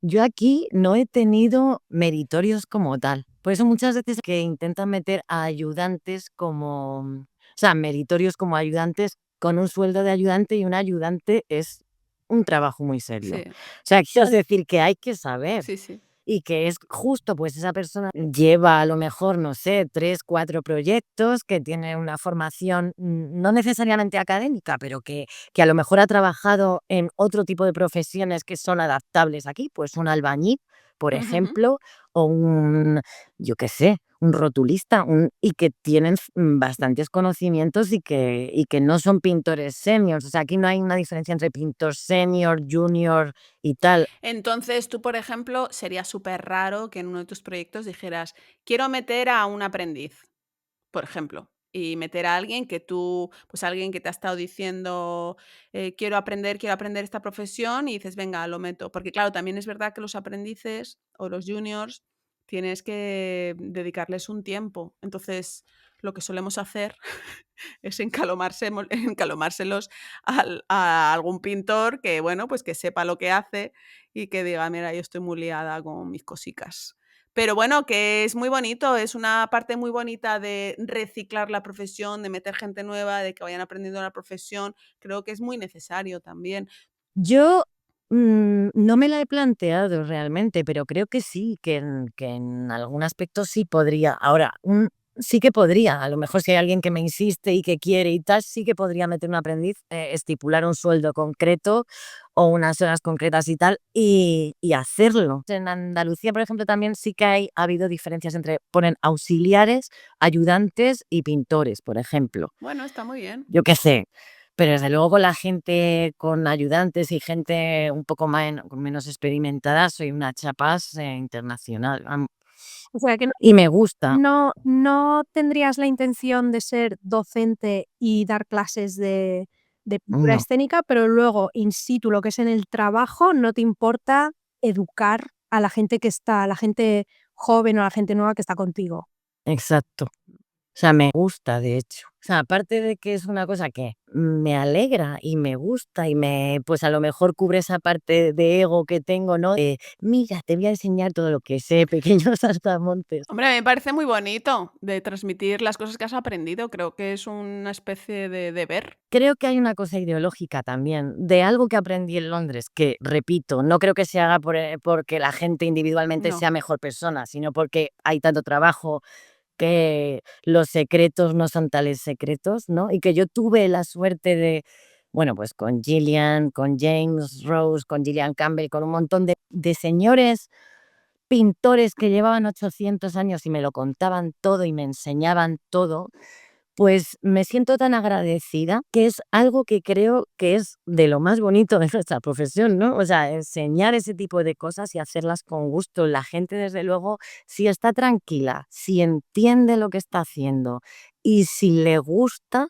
Yo aquí no he tenido meritorios como tal. Por eso muchas veces que intentan meter a ayudantes como... O sea, meritorios como ayudantes con un sueldo de ayudante, y un ayudante es un trabajo muy serio. Sí, O sea, quiero decir que hay que saber. sí, sí. Y que es justo, pues esa persona lleva a lo mejor, no sé, 3-4 proyectos, que tiene una formación no necesariamente académica, pero que a lo mejor ha trabajado en otro tipo de profesiones que son adaptables aquí, pues un albañil, por Ujú. ejemplo, o un, yo qué sé, un rotulista, y que tienen bastantes conocimientos y que no son pintores seniors. O sea, aquí no hay una diferencia entre pintor senior, junior y tal. Entonces, tú, por ejemplo, sería súper raro que en uno de tus proyectos dijeras, quiero meter a un aprendiz, por ejemplo, y meter a alguien que tú, pues alguien que te ha estado diciendo quiero aprender esta profesión y dices, venga, lo meto. Porque claro, también es verdad que los aprendices o los juniors tienes que dedicarles un tiempo. Entonces, lo que solemos hacer es encalomárselos a algún pintor que, bueno, pues que sepa lo que hace y que diga, mira, yo estoy muy liada con mis cosicas. Pero bueno, que es muy bonito, es una parte muy bonita de reciclar la profesión, de meter gente nueva, de que vayan aprendiendo la profesión. Creo que es muy necesario también. Yo no me la he planteado realmente, pero creo que sí, que en algún aspecto sí podría. Ahora, sí que podría. A lo mejor si hay alguien que me insiste y que quiere y tal, sí que podría meter un aprendiz, estipular un sueldo concreto o unas horas concretas y tal, y hacerlo. En Andalucía, por ejemplo, también sí que ha habido diferencias entre, ponen auxiliares, ayudantes y pintores, por ejemplo. Bueno, está muy bien. Yo qué sé. Pero desde luego con la gente, con ayudantes y gente un poco menos experimentada, soy una chapas internacional. O sea que Y me gusta. no tendrías la intención de ser docente y dar clases de pintura No, escénica, pero luego in situ, lo que es en el trabajo, no te importa educar a la gente la gente joven o a la gente nueva que está contigo. exacto. O sea, me gusta, de hecho. O sea, aparte de que es una cosa que me alegra y me gusta y pues a lo mejor cubre esa parte de ego que tengo, ¿no? De, mira, te voy a enseñar todo lo que sé, pequeños saltamontes. Hombre, a mí me parece muy bonito de transmitir las cosas que has aprendido. Creo que es una especie de deber. Creo que hay una cosa ideológica también, de algo que aprendí en Londres, que, repito, no creo que se haga porque la gente individualmente No. sea mejor persona, sino porque hay tanto trabajo que los secretos no son tales secretos, ¿no? Y que yo tuve la suerte de, bueno, pues con Gillian, con James Rose, con Gillian Campbell, con un montón de señores pintores que llevaban 800 años y me lo contaban todo y me enseñaban todo, pues me siento tan agradecida, que es algo que creo que es de lo más bonito de nuestra profesión, ¿no? O sea, enseñar ese tipo de cosas y hacerlas con gusto. La gente, desde luego, si está tranquila, si entiende lo que está haciendo y si le gusta,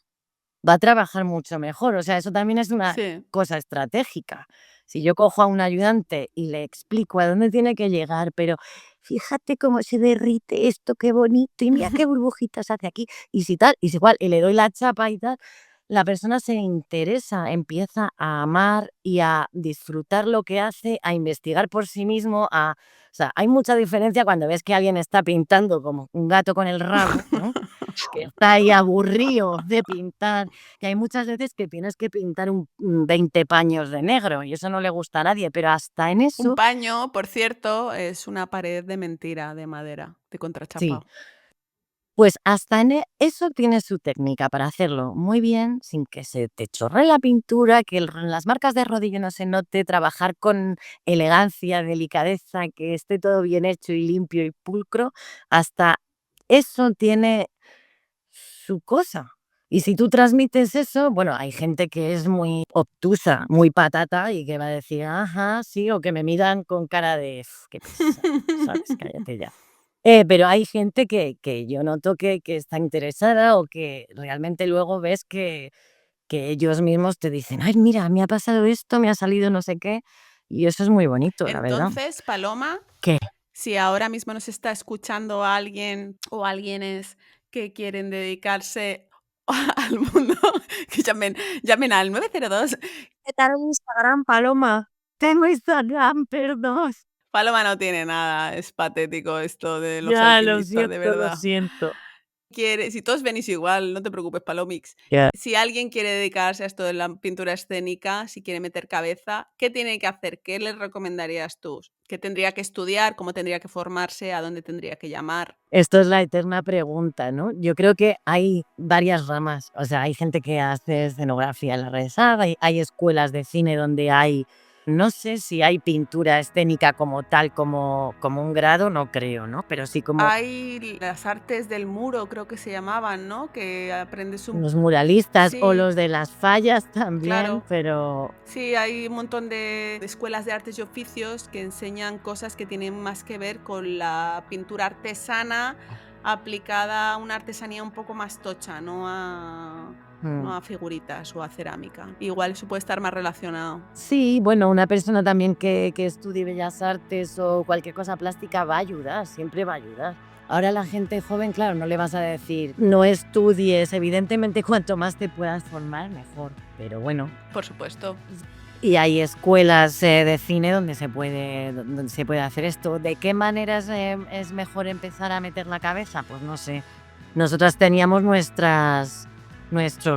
va a trabajar mucho mejor. O sea, eso también es una Sí. cosa estratégica. Si yo cojo a un ayudante y le explico a dónde tiene que llegar, pero fíjate cómo se derrite esto, qué bonito, y mira qué burbujitas hace aquí, y si tal, y si igual, y le doy la chapa y tal, la persona se interesa, empieza a amar y a disfrutar lo que hace, a investigar por sí mismo, o sea, hay mucha diferencia cuando ves que alguien está pintando como un gato con el rabo, ¿no? Que está ahí aburrido de pintar, que hay muchas veces que tienes que pintar 20 paños de negro y eso no le gusta a nadie, pero hasta en Un eso, paño, por cierto, es una pared de mentira, de madera, de sí, contrachapado. pues hasta en eso tienes su técnica para hacerlo muy bien, sin que se te chorre la pintura, que las marcas de rodillo no se note, trabajar con elegancia, delicadeza, que esté todo bien hecho y limpio y pulcro, hasta eso tiene su cosa. Y si tú transmites eso, bueno, hay gente que es muy obtusa, muy patata y que va a decir, ajá, sí, o que me miran con cara de, qué pesado, ¿sabes? Cállate ya. Pero hay gente que yo noto que está interesada o que realmente luego ves que ellos mismos te dicen, ay, mira, me ha pasado esto, me ha salido no sé qué, y eso es muy bonito, la verdad. Entonces, Paloma, ¿Qué? si ahora mismo nos está escuchando alguien o alguienes que quieren dedicarse al mundo, que llamen al 902. ¿Qué tal en Instagram, Paloma? Tengo Instagram, perdón. Paloma no tiene nada, es patético esto de los Ya, alquimistas, de lo verdad. siento. Si todos venís igual, no te preocupes, Palomix. Ya. Si alguien quiere dedicarse a esto de la pintura escénica, si quiere meter cabeza, ¿qué tiene que hacer? ¿Qué le recomendarías tú? ¿Qué tendría que estudiar? ¿Cómo tendría que formarse? ¿A dónde tendría que llamar? Esto es la eterna pregunta, ¿no? Yo creo que hay varias ramas. O sea, hay gente que hace escenografía en la RESAD, hay escuelas de cine donde hay, no sé si hay pintura escénica como tal, como un grado, no creo, ¿no? Pero sí como Hay las artes del muro, creo que se llamaban, ¿no? Que aprendes un... los muralistas o Sí, los de las fallas también, claro. pero Sí, hay un montón de escuelas de artes y oficios que enseñan cosas que tienen más que ver con la pintura artesana aplicada a una artesanía un poco más tocha, no a figuritas o a cerámica. Igual eso puede estar más relacionado. Sí, bueno, una persona también que estudie Bellas Artes o cualquier cosa plástica va a ayudar, siempre va a ayudar. Ahora la gente joven, claro, no le vas a decir, no estudies, evidentemente cuanto más te puedas formar, mejor. Pero bueno. Por supuesto. Y hay escuelas de cine donde se puede hacer esto. ¿De qué maneras es mejor empezar a meter la cabeza? Pues no sé. Nosotras teníamos nuestros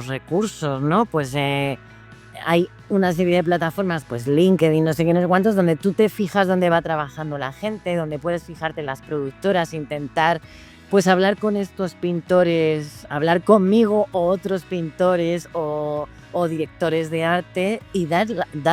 recursos, ¿no? Pues hay una serie de plataformas, pues LinkedIn, no sé qué, no sé cuántos, donde tú te fijas dónde va trabajando la gente, donde puedes fijarte en las productoras, intentar pues hablar con estos pintores, hablar conmigo o otros pintores o directores de arte y dar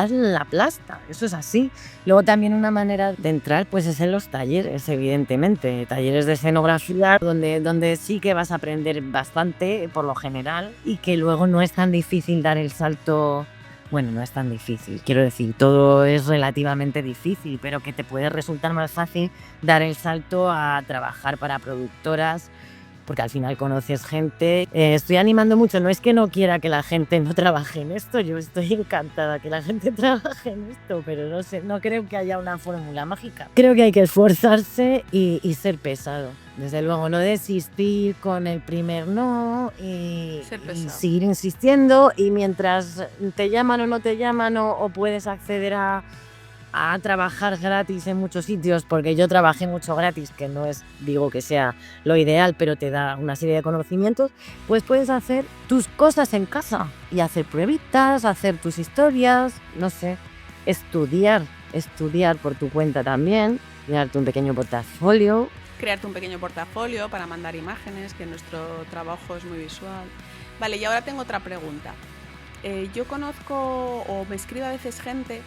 la plasta, eso es así. Luego también una manera de entrar pues es en los talleres, evidentemente, talleres de escenografía donde sí que vas a aprender bastante por lo general y que luego no es tan difícil dar el salto. Bueno, no es tan difícil, quiero decir, todo es relativamente difícil, pero que te puede resultar más fácil dar el salto a trabajar para productoras, porque al final conoces gente. Estoy animando mucho, no es que no quiera que la gente no trabaje en esto, yo estoy encantada que la gente trabaje en esto, pero no sé, no creo que haya una fórmula mágica. Creo que hay que esforzarse y ser pesado. Desde luego, no desistir con el primer no y seguir insistiendo, y mientras te llaman o no te llaman o puedes acceder a trabajar gratis en muchos sitios, porque yo trabajé mucho gratis, que no digo que sea lo ideal, pero te da una serie de conocimientos, pues puedes hacer tus cosas en casa y hacer pruebitas, hacer tus historias, no sé, estudiar por tu cuenta también, crearte un pequeño portafolio. Crearte un pequeño portafolio para mandar imágenes, que nuestro trabajo es muy visual. Vale, y ahora tengo otra pregunta. Yo conozco o me escribe a veces gente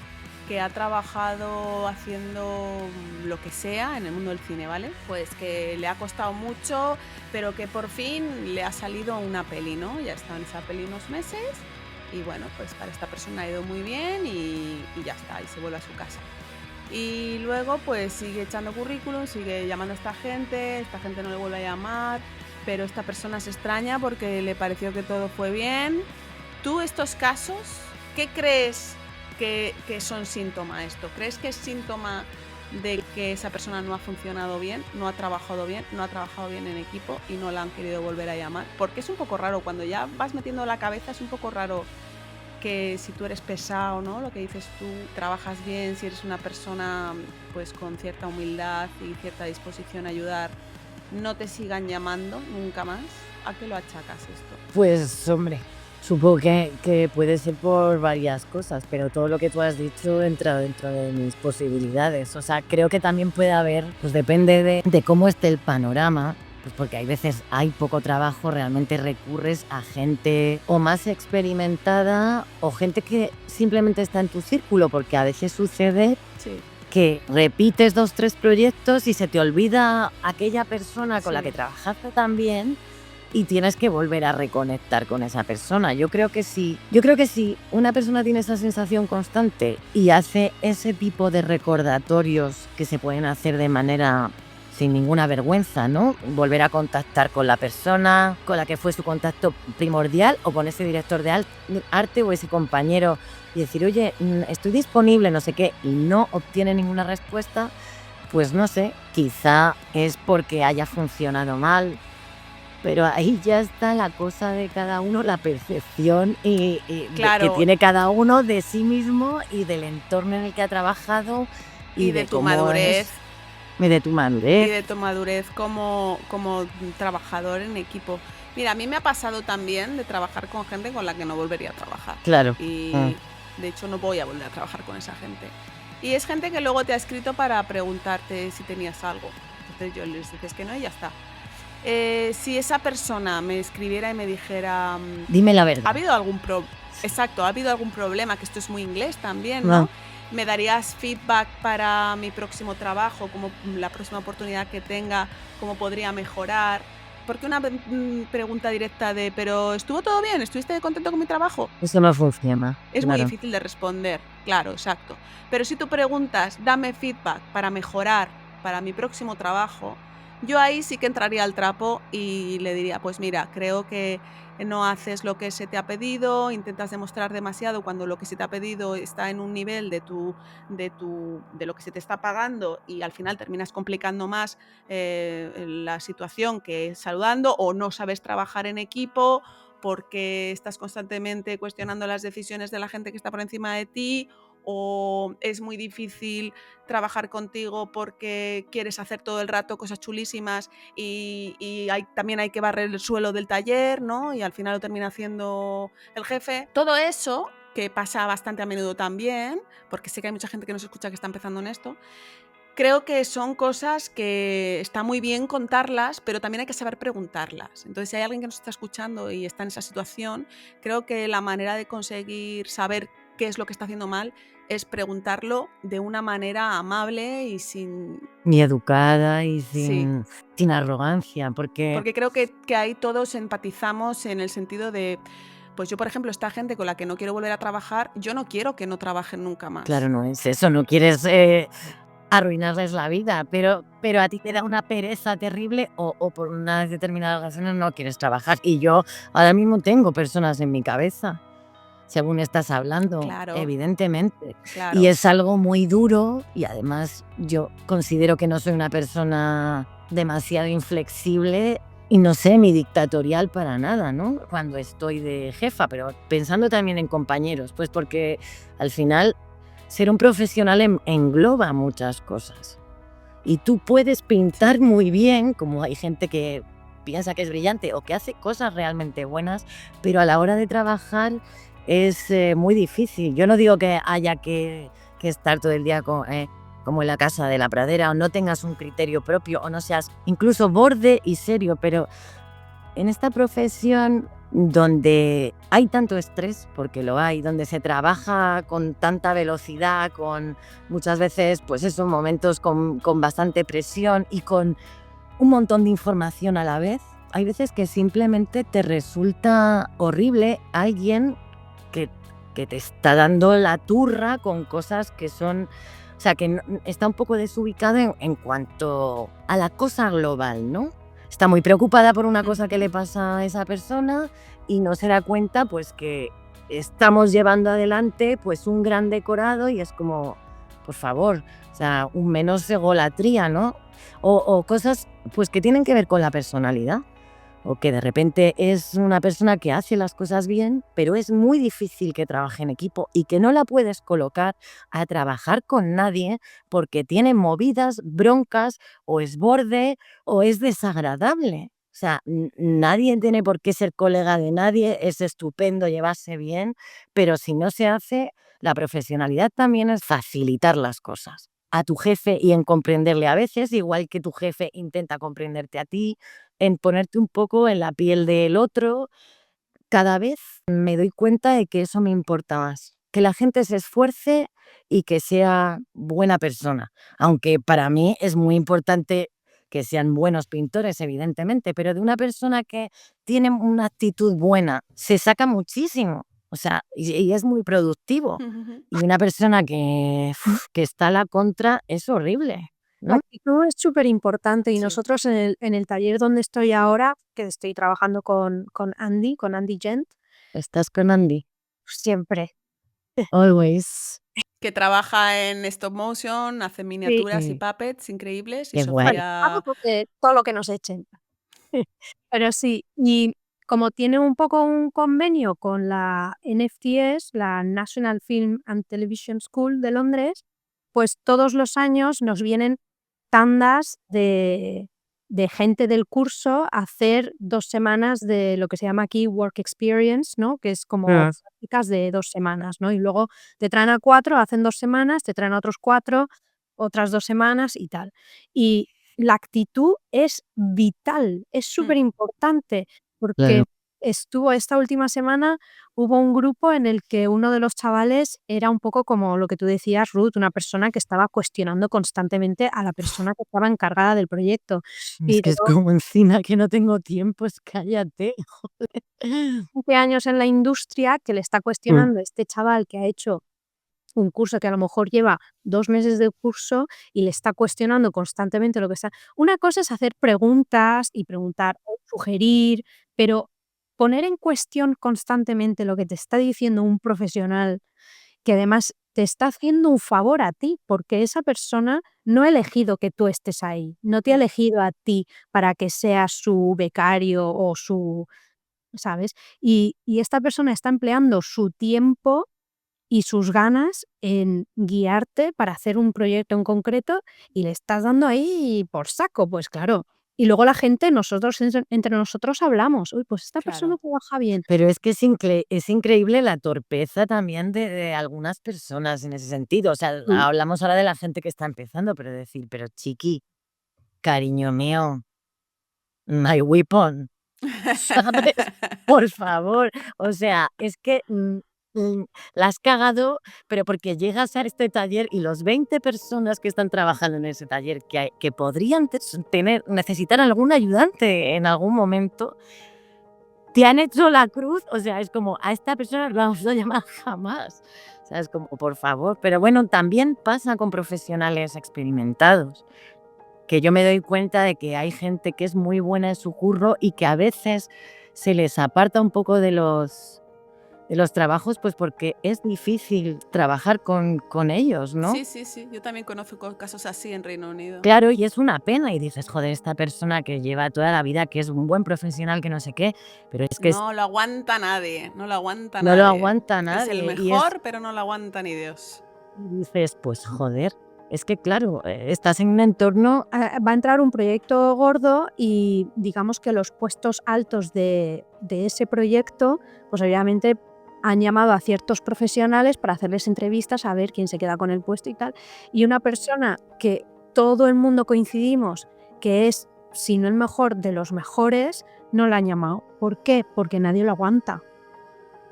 que ha trabajado haciendo lo que sea en el mundo del cine, ¿vale? Pues que le ha costado mucho, pero que por fin le ha salido una peli, ¿no? Ya está en esa peli unos meses y bueno, pues para esta persona ha ido muy bien y ya está, y se vuelve a su casa. Y luego pues sigue echando currículum, sigue llamando a esta gente no le vuelve a llamar, pero esta persona se extraña porque le pareció que todo fue bien. ¿Tú estos casos, qué crees que son síntoma esto? ¿Crees que es síntoma de que esa persona no ha funcionado bien, no ha trabajado bien en equipo y no la han querido volver a llamar? Porque es un poco raro, cuando ya vas metiendo la cabeza es un poco raro que si tú eres pesado, ¿no? Lo que dices tú, trabajas bien, si eres una persona pues con cierta humildad y cierta disposición a ayudar, no te sigan llamando nunca más. ¿A qué lo achacas esto? Pues hombre, supongo que puede ser por varias cosas, pero todo lo que tú has dicho entra dentro de mis posibilidades. O sea, creo que también puede haber, pues depende de cómo esté el panorama. Pues porque hay veces hay poco trabajo, realmente recurres a gente o más experimentada o gente que simplemente está en tu círculo, porque a veces sucede que repites 2-3 proyectos y se te olvida aquella persona con la que trabajaste también y tienes que volver a reconectar con esa persona. Yo creo que si una persona tiene esa sensación constante y hace ese tipo de recordatorios que se pueden hacer de manera sin ninguna vergüenza, ¿no? Volver a contactar con la persona con la que fue su contacto primordial o con ese director de arte o ese compañero y decir, oye, estoy disponible, no sé qué, y no obtiene ninguna respuesta, pues no sé, quizá es porque haya funcionado mal, pero ahí ya está la cosa de cada uno, la percepción y que tiene cada uno de sí mismo y del entorno en el que ha trabajado y de tu madurez. De tu madurez. Y de tu madurez como trabajador en equipo. Mira, a mí me ha pasado también de trabajar con gente con la que no volvería a trabajar. Claro. Y de hecho no voy a volver a trabajar con esa gente. Y es gente que luego te ha escrito para preguntarte si tenías algo. Entonces yo les dices que no y ya está. Si esa persona me escribiera y me dijera... Dime la verdad. ¿Ha habido algún problema? Que esto es muy inglés también, ¿no? ¿Me darías feedback para mi próximo trabajo, como la próxima oportunidad que tenga, cómo podría mejorar? Porque una pregunta directa de ¿pero estuvo todo bien? ¿Estuviste contento con mi trabajo? Eso no funciona. Es muy difícil de responder, claro, exacto. Pero si tú preguntas, dame feedback para mejorar para mi próximo trabajo, Yo ahí sí que entraría al trapo y le diría, pues mira, creo que no haces lo que se te ha pedido, intentas demostrar demasiado cuando lo que se te ha pedido está en un nivel de lo que se te está pagando y al final terminas complicando más la situación que saludando, o no sabes trabajar en equipo porque estás constantemente cuestionando las decisiones de la gente que está por encima de ti, o es muy difícil trabajar contigo porque quieres hacer todo el rato cosas chulísimas y también hay que barrer el suelo del taller, ¿no? Y al final lo termina haciendo el jefe. Todo eso, que pasa bastante a menudo también, porque sé que hay mucha gente que nos escucha que está empezando en esto, creo que son cosas que está muy bien contarlas, pero también hay que saber preguntarlas. Entonces, si hay alguien que nos está escuchando y está en esa situación, creo que la manera de conseguir saber qué es lo que está haciendo mal es preguntarlo de una manera amable y sin... Y educada y Sí, sin arrogancia, porque porque creo que ahí todos empatizamos en el sentido de, pues yo, por ejemplo, esta gente con la que no quiero volver a trabajar, yo no quiero que no trabajen nunca más. claro, no es eso, no quieres arruinarles la vida, pero a ti te da una pereza terrible o por unas determinadas razones no quieres trabajar. Y yo ahora mismo tengo personas en mi cabeza, según estás hablando, Claro, evidentemente. claro. Y es algo muy duro y además yo considero que no soy una persona demasiado inflexible y no semi-dictatorial para nada, ¿no? Cuando estoy de jefa, pero pensando también en compañeros, pues porque al final ser un profesional engloba muchas cosas. Y tú puedes pintar muy bien, como hay gente que piensa que es brillante o que hace cosas realmente buenas, pero a la hora de trabajar es muy difícil. Yo no digo que haya que estar todo el día como en la casa de la pradera, o no tengas un criterio propio, o no seas incluso borde y serio, pero en esta profesión donde hay tanto estrés, porque lo hay, donde se trabaja con tanta velocidad, con muchas veces, pues esos momentos con bastante presión y con un montón de información a la vez, hay veces que simplemente te resulta horrible alguien que te está dando la turra con cosas que son... O sea, que está un poco desubicada en cuanto a la cosa global, ¿no? Está muy preocupada por una cosa que le pasa a esa persona y no se da cuenta pues que estamos llevando adelante pues un gran decorado y es como, por favor, o sea, un menos egolatría, ¿no? O cosas pues que tienen que ver con la personalidad, o que de repente es una persona que hace las cosas bien, pero es muy difícil que trabaje en equipo y que no la puedes colocar a trabajar con nadie porque tiene movidas, broncas, o es borde, o es desagradable. O sea, nadie tiene por qué ser colega de nadie, es estupendo llevarse bien, pero si no se hace, la profesionalidad también es facilitar las cosas a tu jefe y en comprenderle a veces, igual que tu jefe intenta comprenderte a ti, en ponerte un poco en la piel del otro. Cada vez me doy cuenta de que eso me importa más, que la gente se esfuerce y que sea buena persona, aunque para mí es muy importante que sean buenos pintores, evidentemente, pero de una persona que tiene una actitud buena se saca muchísimo, o sea, y es muy productivo. Y una persona que está a la contra es horrible, La ¿no? actitud es súper importante y Sí. nosotros en el taller donde estoy ahora, que estoy trabajando con Andy Gent, Estás con Andy. siempre. Always. Que trabaja en stop motion, hace miniaturas y puppets increíbles. Y Qué guay. Bueno, Sofía... hago todo lo que nos echen. Pero sí, y como tiene un poco un convenio con la NFTS, la National Film and Television School de Londres, pues todos los años nos vienen tandas de gente del curso a hacer 2 semanas de lo que se llama aquí Work Experience, ¿no? Que es como prácticas de 2 semanas, ¿no? Y luego te traen a 4, hacen 2 semanas, te traen a otros 4, otras 2 semanas y tal. Y la actitud es vital, es súper importante, porque Claro. estuvo esta última semana, hubo un grupo en el que uno de los chavales era un poco como lo que tú decías, Ruth, una persona que estaba cuestionando constantemente a la persona que estaba encargada del proyecto. Es Y que es luego, como encina que no tengo tiempo, es cállate, joder. 15 años en la industria, que le está cuestionando a este chaval que ha hecho un curso que a lo mejor lleva 2 meses de curso y le está cuestionando constantemente lo que está. Una cosa es hacer preguntas y preguntar o sugerir, pero poner en cuestión constantemente lo que te está diciendo un profesional que además te está haciendo un favor a ti, porque esa persona no ha elegido que tú estés ahí, no te ha elegido a ti para que seas su becario o su, ¿sabes? Y esta persona está empleando su tiempo y sus ganas en guiarte para hacer un proyecto en concreto y le estás dando ahí por saco, pues claro. Y luego la gente, nosotros entre nosotros hablamos, uy, pues esta persona Claro. trabaja bien. Pero es que es increíble la torpeza también de algunas personas en ese sentido. O sea, Mm. hablamos ahora de la gente que está empezando, pero decir, pero chiqui, cariño mío, my weapon, ¿sabes? Por favor. O sea, es que la has cagado, pero porque llegas a este taller y los 20 personas que están trabajando en ese taller que podrían necesitar algún ayudante en algún momento, te han hecho la cruz. O sea, es como, a esta persona no la vamos a llamar jamás. O sea, es como, por favor. Pero bueno, también pasa con profesionales experimentados, que yo me doy cuenta de que hay gente que es muy buena en su curro y que a veces se les aparta un poco de los trabajos, pues porque es difícil trabajar con ellos, ¿no? Sí, yo también conozco casos así en Reino Unido. Claro, y es una pena y dices, joder, esta persona que lleva toda la vida, que es un buen profesional, que no sé qué, pero es que No lo aguanta nadie, no lo aguanta no nadie. lo aguanta Es nadie. el y mejor, pero no lo aguanta ni Dios. dices, pues joder, es que claro, estás en un entorno. Va a entrar un proyecto gordo y digamos que los puestos altos de ese proyecto, pues obviamente han llamado a ciertos profesionales para hacerles entrevistas a ver quién se queda con el puesto y tal. Y una persona que todo el mundo coincidimos que es, si no el mejor de los mejores, no la han llamado. ¿Por qué? Porque nadie lo aguanta.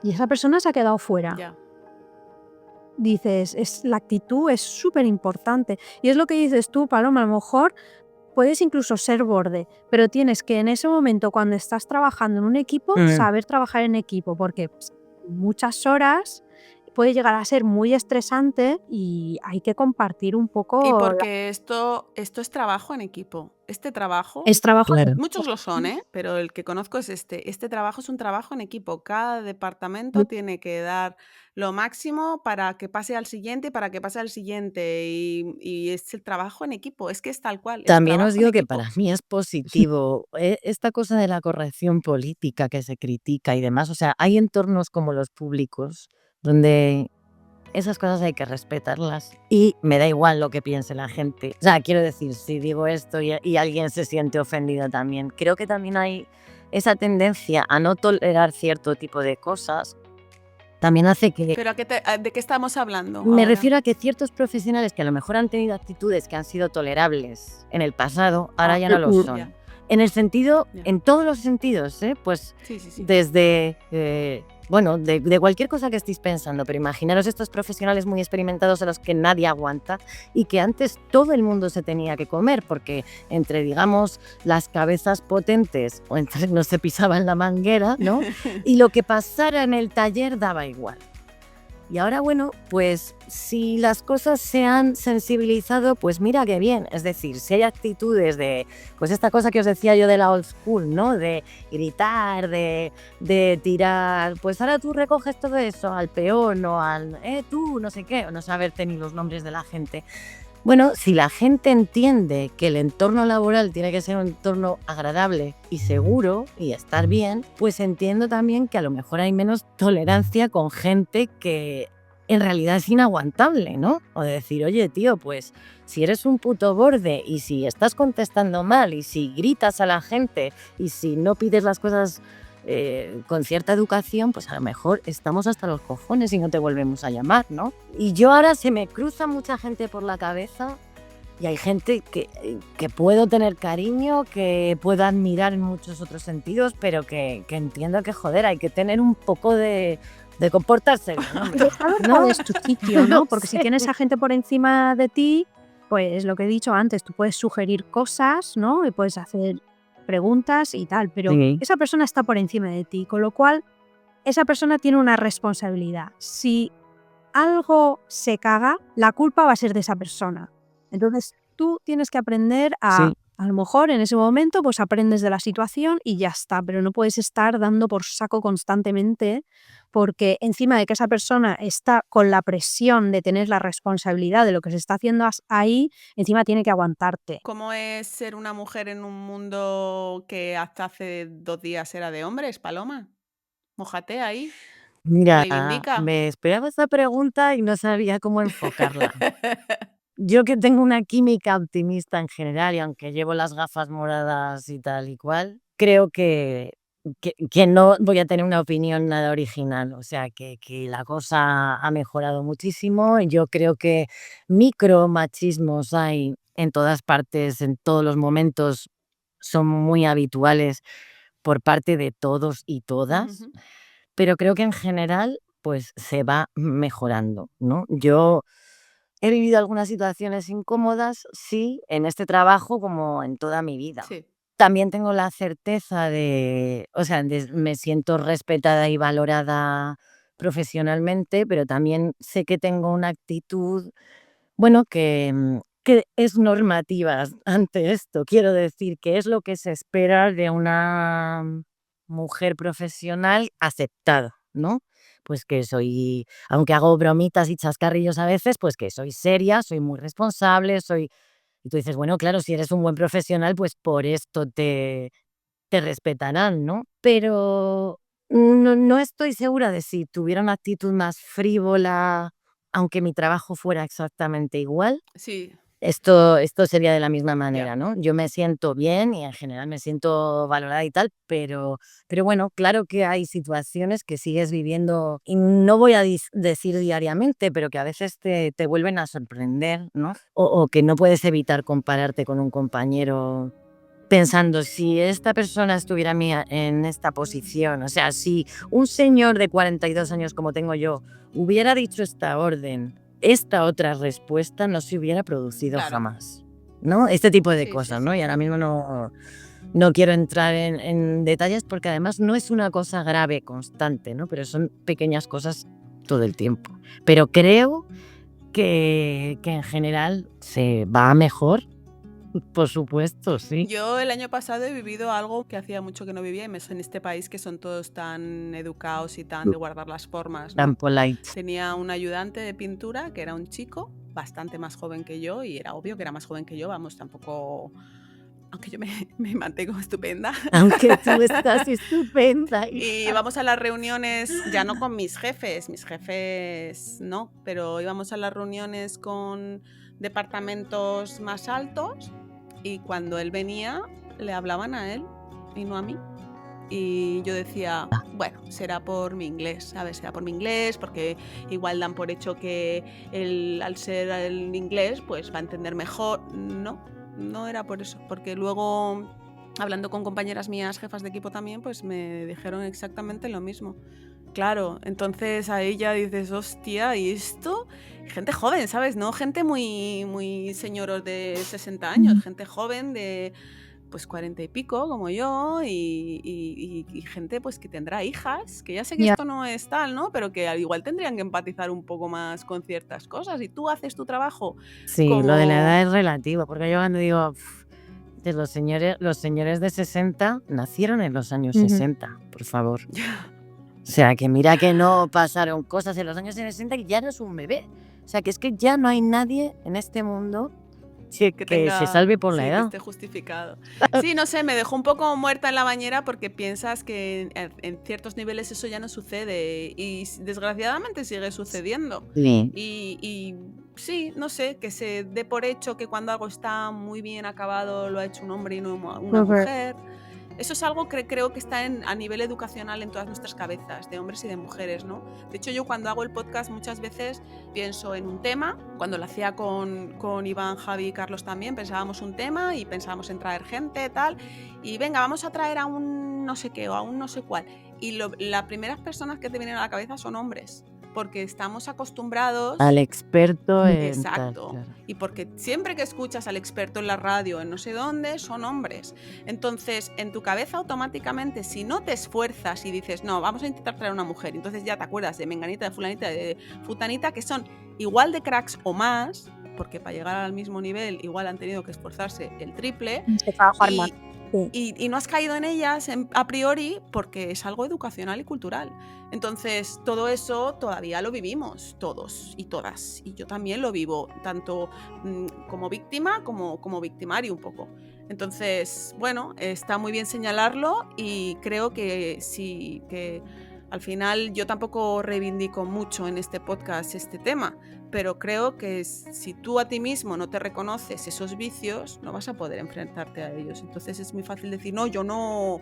Y esa persona se ha quedado fuera. Ya. Dices, la actitud es súper importante. Y es lo que dices tú, Paloma, a lo mejor puedes incluso ser borde, pero tienes que en ese momento, cuando estás trabajando en un equipo, saber trabajar en equipo, porque muchas horas puede llegar a ser muy estresante y hay que compartir un poco. Y porque esto es trabajo en equipo. Este trabajo, Es trabajo. Claro. muchos lo son, pero el que conozco es este. Este trabajo es un trabajo en equipo. Cada departamento tiene que dar lo máximo para que pase al siguiente, para que pase al siguiente. Y es el trabajo en equipo. Es que es tal cual. es También os trabajo en digo que equipo. para mí es positivo esta cosa de la corrección política que se critica y demás. O sea, hay entornos como los públicos donde esas cosas hay que respetarlas y me da igual lo que piense la gente. O sea, quiero decir, si digo esto y alguien se siente ofendido también, creo que también hay esa tendencia a no tolerar cierto tipo de cosas. También hace que... ¿Pero de qué estamos hablando? Me ahora? refiero a que ciertos profesionales que a lo mejor han tenido actitudes que han sido tolerables en el pasado, ahora ya no lo son. Ya. En el sentido, Ya. en todos los sentidos, pues Sí. desde, bueno, de cualquier cosa que estéis pensando, pero imaginaros estos profesionales muy experimentados a los que nadie aguanta y que antes todo el mundo se tenía que comer, porque entre, digamos, las cabezas potentes o entre no se pisaban la manguera, ¿no? Y lo que pasara en el taller daba igual. Y ahora, bueno, pues si las cosas se han sensibilizado, pues mira qué bien. Es decir, si hay actitudes de, pues esta cosa que os decía yo de la old school, ¿no? De gritar, de tirar, pues ahora tú recoges todo eso al peón o al, tú, no sé qué, o no saberte ni los nombres de la gente. Bueno, si la gente entiende que el entorno laboral tiene que ser un entorno agradable y seguro y estar bien, pues entiendo también que a lo mejor hay menos tolerancia con gente que en realidad es inaguantable, ¿no? O de decir, oye, tío, pues si eres un puto borde y si estás contestando mal y si gritas a la gente y si no pides las cosas con cierta educación, pues a lo mejor estamos hasta los cojones y no te volvemos a llamar, ¿no? Y yo ahora se me cruza mucha gente por la cabeza y hay gente que puedo tener cariño, que puedo admirar en muchos otros sentidos, pero que entiendo que, joder, hay que tener un poco de comportarse bien, ¿no? Es tu sitio, ¿no? Porque Sí. si tienes a gente por encima de ti, pues lo que he dicho antes, tú puedes sugerir cosas, ¿no? Y puedes hacer preguntas y tal, pero Sí. esa persona está por encima de ti, con lo cual esa persona tiene una responsabilidad. Si algo se caga, la culpa va a ser de esa persona. Entonces tú tienes que aprender a lo mejor en ese momento pues aprendes de la situación y ya está, pero no puedes estar dando por saco constantemente porque encima de que esa persona está con la presión de tener la responsabilidad de lo que se está haciendo ahí, encima tiene que aguantarte. ¿Cómo es ser una mujer en un mundo que hasta hace 2 días era de hombres, Paloma? Mójate ahí, Mira, reivindica. me esperaba esta pregunta y no sabía cómo enfocarla. Yo que tengo una química optimista en general y aunque llevo las gafas moradas y tal y cual, creo que no voy a tener una opinión nada original. O sea, que la cosa ha mejorado muchísimo. Yo creo que micromachismos hay en todas partes, en todos los momentos, son muy habituales por parte de todos y todas, Ujú. pero creo que en general pues se va mejorando, ¿no? Yo he vivido algunas situaciones incómodas, sí, en este trabajo como en toda mi vida. Sí. También tengo la certeza o sea, me siento respetada y valorada profesionalmente, pero también sé que tengo una actitud, bueno, que es normativa ante esto. Quiero decir, que es lo que se espera de una mujer profesional aceptada, ¿no? Pues que soy, aunque hago bromitas y chascarrillos a veces, pues que soy seria, soy muy responsable, Y tú dices, bueno, claro, si eres un buen profesional, pues por esto te respetarán, ¿no? Pero no estoy segura de si tuviera una actitud más frívola, aunque mi trabajo fuera exactamente igual. Sí, Esto sería de la misma ya. manera, ¿no? Yo me siento bien y en general me siento valorada y tal, pero bueno, claro que hay situaciones que sigues viviendo y no voy a decir diariamente, pero que a veces te vuelven a sorprender, ¿no? O que no puedes evitar compararte con un compañero pensando, si esta persona estuviera en esta posición, o sea, si un señor de 42 años como tengo yo hubiera dicho esta orden, esta otra respuesta no se hubiera producido Claro. jamás, ¿no? Este tipo de Sí, cosas, sí, ¿no? sí, Y ahora sí. mismo no quiero entrar en detalles porque además no es una cosa grave, constante, ¿no? Pero son pequeñas cosas todo el tiempo. Pero creo que en general se va a mejor. Por supuesto, sí. Yo el año pasado he vivido algo que hacía mucho que no vivía, y más en este país que son todos tan educados y tan de guardar las formas, ¿no? Tan polite. Tenía un ayudante de pintura que era un chico bastante más joven que yo y era obvio que era más joven que yo, vamos, tampoco... Aunque yo me mantengo estupenda. Aunque tú estás estupenda. Y íbamos a las reuniones, ya no con mis jefes no, pero íbamos a las reuniones con departamentos más altos y cuando él venía le hablaban a él y no a mí. Y yo decía, bueno, será por mi inglés, ¿sabes? Será por mi inglés, porque igual dan por hecho que él, al ser el inglés, pues va a entender mejor. No era por eso, porque luego, hablando con compañeras mías, jefas de equipo también, pues me dijeron exactamente lo mismo. Claro, entonces ahí ya dices, hostia, ¿y esto? Gente joven, ¿sabes? No gente muy señoros de 60 años, gente joven de pues 40 y pico como yo y gente pues que tendrá hijas, que ya sé que Ya. esto no es tal, ¿no? Pero que al igual tendrían que empatizar un poco más con ciertas cosas y tú haces tu trabajo Sí, como... lo de la edad es relativo, porque yo cuando digo, los señores de 60 nacieron en los años 60, por favor. O sea, que mira que no pasaron cosas en los años 60 y ya no es un bebé. O sea, que es que ya no hay nadie en este mundo que se salve por la sí, edad. que esté justificado. Sí, no sé, me dejó un poco muerta en la bañera porque piensas que en ciertos niveles eso ya no sucede y desgraciadamente sigue sucediendo. Sí. Y sí, no sé, que se dé por hecho que cuando algo está muy bien acabado lo ha hecho un hombre y no una mujer. Eso es algo que creo que está a nivel educacional en todas nuestras cabezas, de hombres y de mujeres, ¿no? De hecho, yo cuando hago el podcast muchas veces pienso en un tema. Cuando lo hacía con Iván, Javi y Carlos también, pensábamos un tema y pensábamos en traer gente, tal. Y venga, vamos a traer a un no sé qué o a un no sé cuál. Y las primeras personas que te vienen a la cabeza son hombres. porque estamos acostumbrados al experto en Exacto. tal, claro. Y porque siempre que escuchas al experto en la radio, en no sé dónde, son hombres. Entonces, en tu cabeza automáticamente, si no te esfuerzas y dices, no, vamos a intentar traer una mujer, entonces ya te acuerdas de menganita, de fulanita, de futanita, que son igual de cracks o más, porque para llegar al mismo nivel igual han tenido que esforzarse el triple. Se trabajar más. Y no has caído en ellas a priori porque es algo educacional y cultural. Entonces, todo eso todavía lo vivimos todos y todas. Y yo también lo vivo, tanto como víctima como victimario un poco. Entonces, bueno, está muy bien señalarlo y creo que sí, que al final yo tampoco reivindico mucho en este podcast este tema, pero creo que si tú a ti mismo no te reconoces esos vicios, no vas a poder enfrentarte a ellos. Entonces es muy fácil decir, no, yo no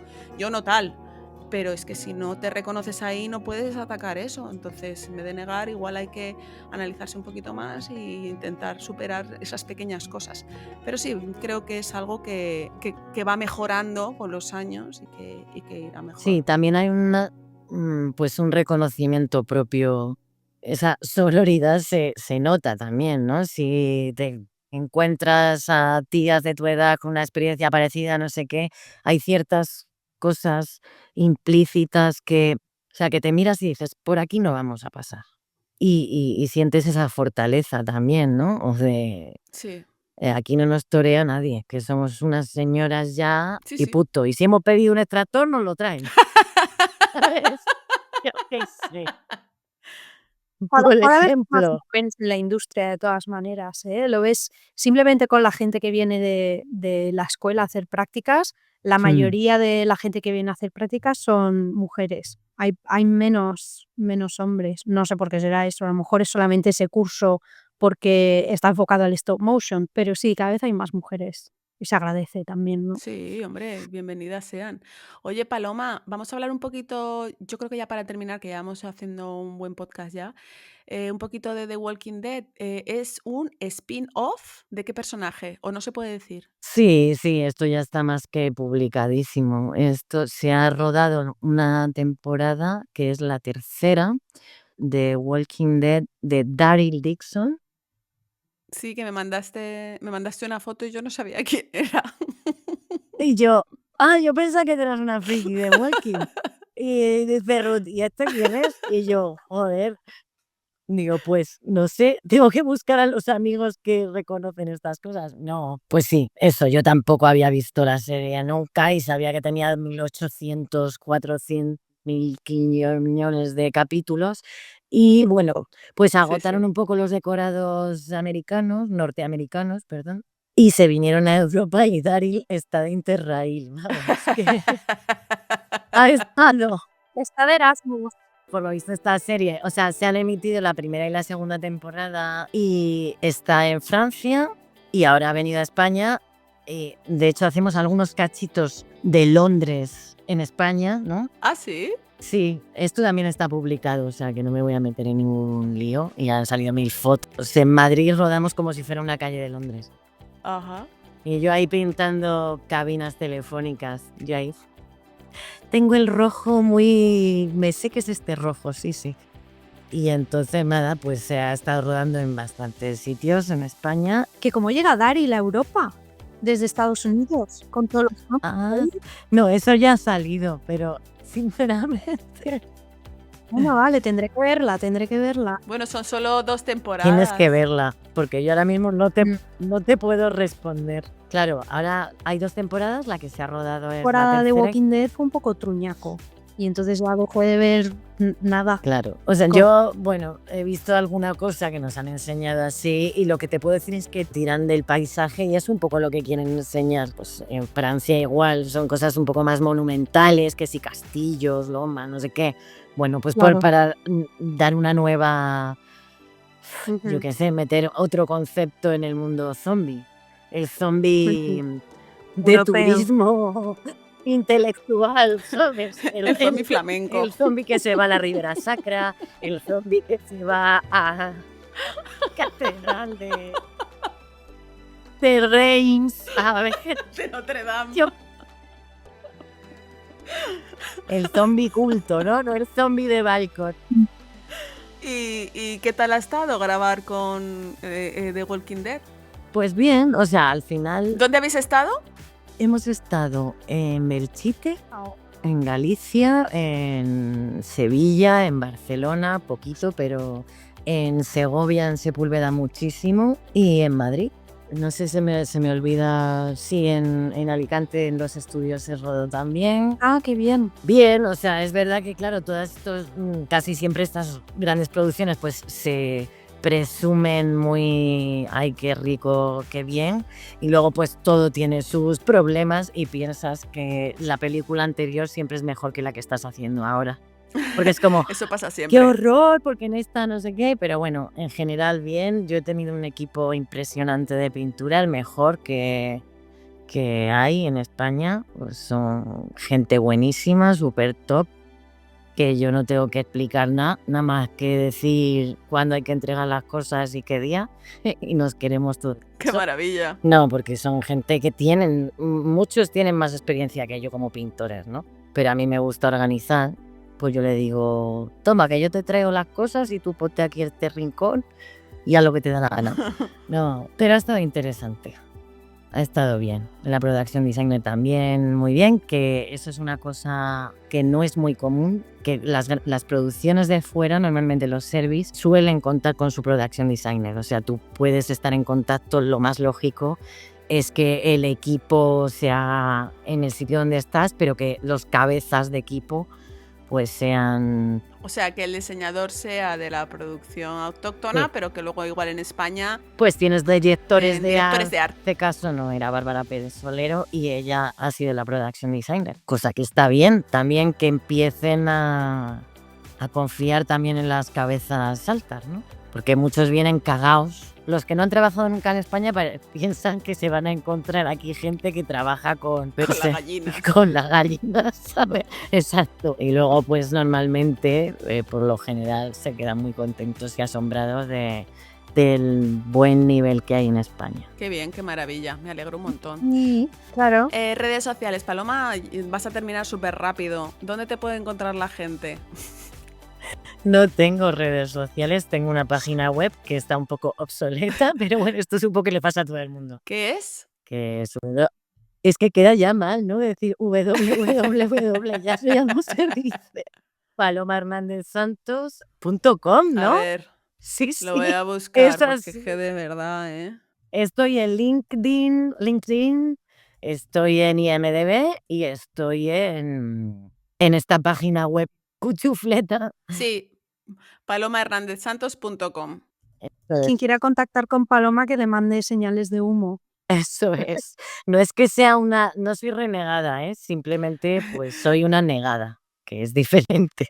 tal. Pero es que si no te reconoces ahí no puedes atacar eso. Entonces, en vez de negar, igual hay que analizarse un poquito más e intentar superar esas pequeñas cosas. Pero sí, creo que es algo que va mejorando con los años y que irá mejor. Sí, también hay pues un reconocimiento propio. Esa sororidad se nota también, ¿no? Si te encuentras a tías de tu edad con una experiencia parecida, no sé qué, hay ciertas cosas implícitas que te miras y dices, por aquí no vamos a pasar. Y sientes esa fortaleza también, ¿no? O de, Sí. aquí no nos torea nadie, que somos unas señoras ya Sí, y sí. punto. Y si hemos pedido un extractor, nos lo traen. ¿Sabes? Yo qué sé. Ahora Por haber más ejemplo. mujeres en la industria de todas maneras, ¿eh? Lo ves simplemente con la gente que viene de la escuela a hacer prácticas. La mayoría de la gente que viene a hacer prácticas son mujeres. Hay menos hombres. No sé por qué será eso. A lo mejor es solamente ese curso porque está enfocado al stop motion, pero sí, cada vez hay más mujeres. Y se agradece también, ¿no? Sí, hombre, bienvenidas sean. Oye, Paloma, vamos a hablar un poquito, yo creo que ya para terminar, que ya vamos haciendo un buen podcast ya, un poquito de The Walking Dead. ¿Es un spin-off de qué personaje? ¿O no se puede decir? Sí, esto ya está más que publicadísimo. Esto se ha rodado una temporada que es la tercera de Walking Dead de Daryl Dixon. Sí, que me mandaste una foto y yo no sabía quién era. Y yo pensaba que eras una friki de Walking. Y dice Ruth, ¿y este quién es? Y yo, joder. Digo, pues no sé, tengo que buscar a los amigos que reconocen estas cosas. No, pues sí, eso, yo tampoco había visto la serie nunca y sabía que tenía 1800, 400, 1500 millones de capítulos. Y bueno, pues agotaron un poco los decorados norteamericanos, perdón, y se vinieron a Europa y Daryl está de Interrail. Vamos, que ha estado. Está de Erasmus. Por lo visto esta serie, o sea, se han emitido la primera y la segunda temporada y está en Francia y ahora ha venido a España. De hecho, hacemos algunos cachitos de Londres en España, ¿no? ¿Ah, sí? Sí, esto también está publicado, o sea, que no me voy a meter en ningún lío y han salido 1000 fotos. En Madrid rodamos como si fuera una calle de Londres. Ajá. Y yo ahí pintando cabinas telefónicas, yo ahí... Tengo el rojo me sé que es este rojo, sí. Y entonces nada, pues se ha estado rodando en bastantes sitios en España. Que como llega Daryl a Europa desde Estados Unidos con todos los... No, eso ya ha salido, pero sinceramente... Bueno, vale, tendré que verla. Bueno, son solo 2 temporadas. Tienes que verla, porque yo ahora mismo no te puedo responder. Claro, ahora hay 2 temporadas, la que se ha rodado es la temporada de tercera. Walking Dead fue un poco truñaco. Y entonces ya dejó de ver nada. Claro, o sea, yo, he visto alguna cosa que nos han enseñado así y lo que te puedo decir es que tiran del paisaje y es un poco lo que quieren enseñar. Pues en Francia igual son cosas un poco más monumentales, que si castillos, lomas, no sé qué. Bueno, pues Claro. para dar una nueva, yo qué sé, meter otro concepto en el mundo zombie. El zombie de Europeo. turismo intelectual, ¿sabes? El zombie flamenco. El zombie que se va a la Ribera Sacra, el zombie que se va a Catedral de Reims, a ver, De Notre Dame. el zombie culto, ¿no? No el zombie de balcón. ¿Y qué tal ha estado grabar con The Walking Dead? Pues bien, o sea, al final ¿Dónde habéis estado? hemos estado en Belchite, en Galicia, en Sevilla, en Barcelona, poquito, pero en Segovia, en Sepúlveda muchísimo, y en Madrid. No sé, se me olvida, sí, en Alicante, en los estudios he rodado también. Ah, qué bien. Bien, o sea, es verdad que claro, todas estos, casi siempre estas grandes producciones pues se presumen muy, ay, qué rico, qué bien, y luego pues todo tiene sus problemas y piensas que la película anterior siempre es mejor que la que estás haciendo ahora. Porque es como, Eso pasa siempre. qué horror, porque en esta no sé qué, pero bueno, en general bien. Yo he tenido un equipo impresionante de pintura, el mejor que hay en España. Pues son gente buenísima, súper top, que yo no tengo que explicar nada más que decir cuándo hay que entregar las cosas y qué día, y nos queremos todos. ¡Qué maravilla! No, porque son gente que muchos tienen más experiencia que yo como pintores, ¿no? Pero a mí me gusta organizar. Pues yo le digo, toma, que yo te traigo las cosas y tú ponte aquí este rincón y haz lo que te da la gana. No, pero ha estado interesante. Ha estado bien. La production designer también muy bien, que eso es una cosa que no es muy común, que las producciones de fuera, normalmente los service, suelen contar con su production designer. O sea, tú puedes estar en contacto, lo más lógico es que el equipo sea en el sitio donde estás, pero que los cabezas de equipo pues sean... O sea, que el diseñador sea de la producción autóctona, Sí. pero que luego igual en España... Pues tienes directores de directores arte. de arte. En este caso no era Bárbara Pérez Solero y ella ha sido la production designer. Cosa que está bien, también que empiecen a confiar también en las cabezas altas, ¿no? Porque muchos vienen cagados. Los que no han trabajado nunca en España piensan que se van a encontrar aquí gente que trabaja con las gallinas. Con las gallinas, ¿sabes? Exacto. Y luego, pues normalmente, por lo general, se quedan muy contentos y asombrados del buen nivel que hay en España. Qué bien, qué maravilla. Me alegro un montón. Sí, claro. Redes sociales, Paloma, vas a terminar súper rápido. ¿Dónde te puede encontrar la gente? No tengo redes sociales, tengo una página web que está un poco obsoleta, pero bueno, esto es un poco que le pasa a todo el mundo. ¿Qué es? Que es que queda ya mal, ¿no? Decir www, ya no se dice. palomahernándezsantos.com, ¿no? A ver, Sí, sí. lo voy a buscar Es porque así. es que de verdad, ¿eh? Estoy en LinkedIn, estoy en IMDb y estoy en esta página web cuchufleta. Sí, palomahernándezsantos.com. Quien quiera contactar con Paloma, que le mande señales de humo. Eso es. No es que sea no soy renegada, simplemente pues soy una negada, que es diferente.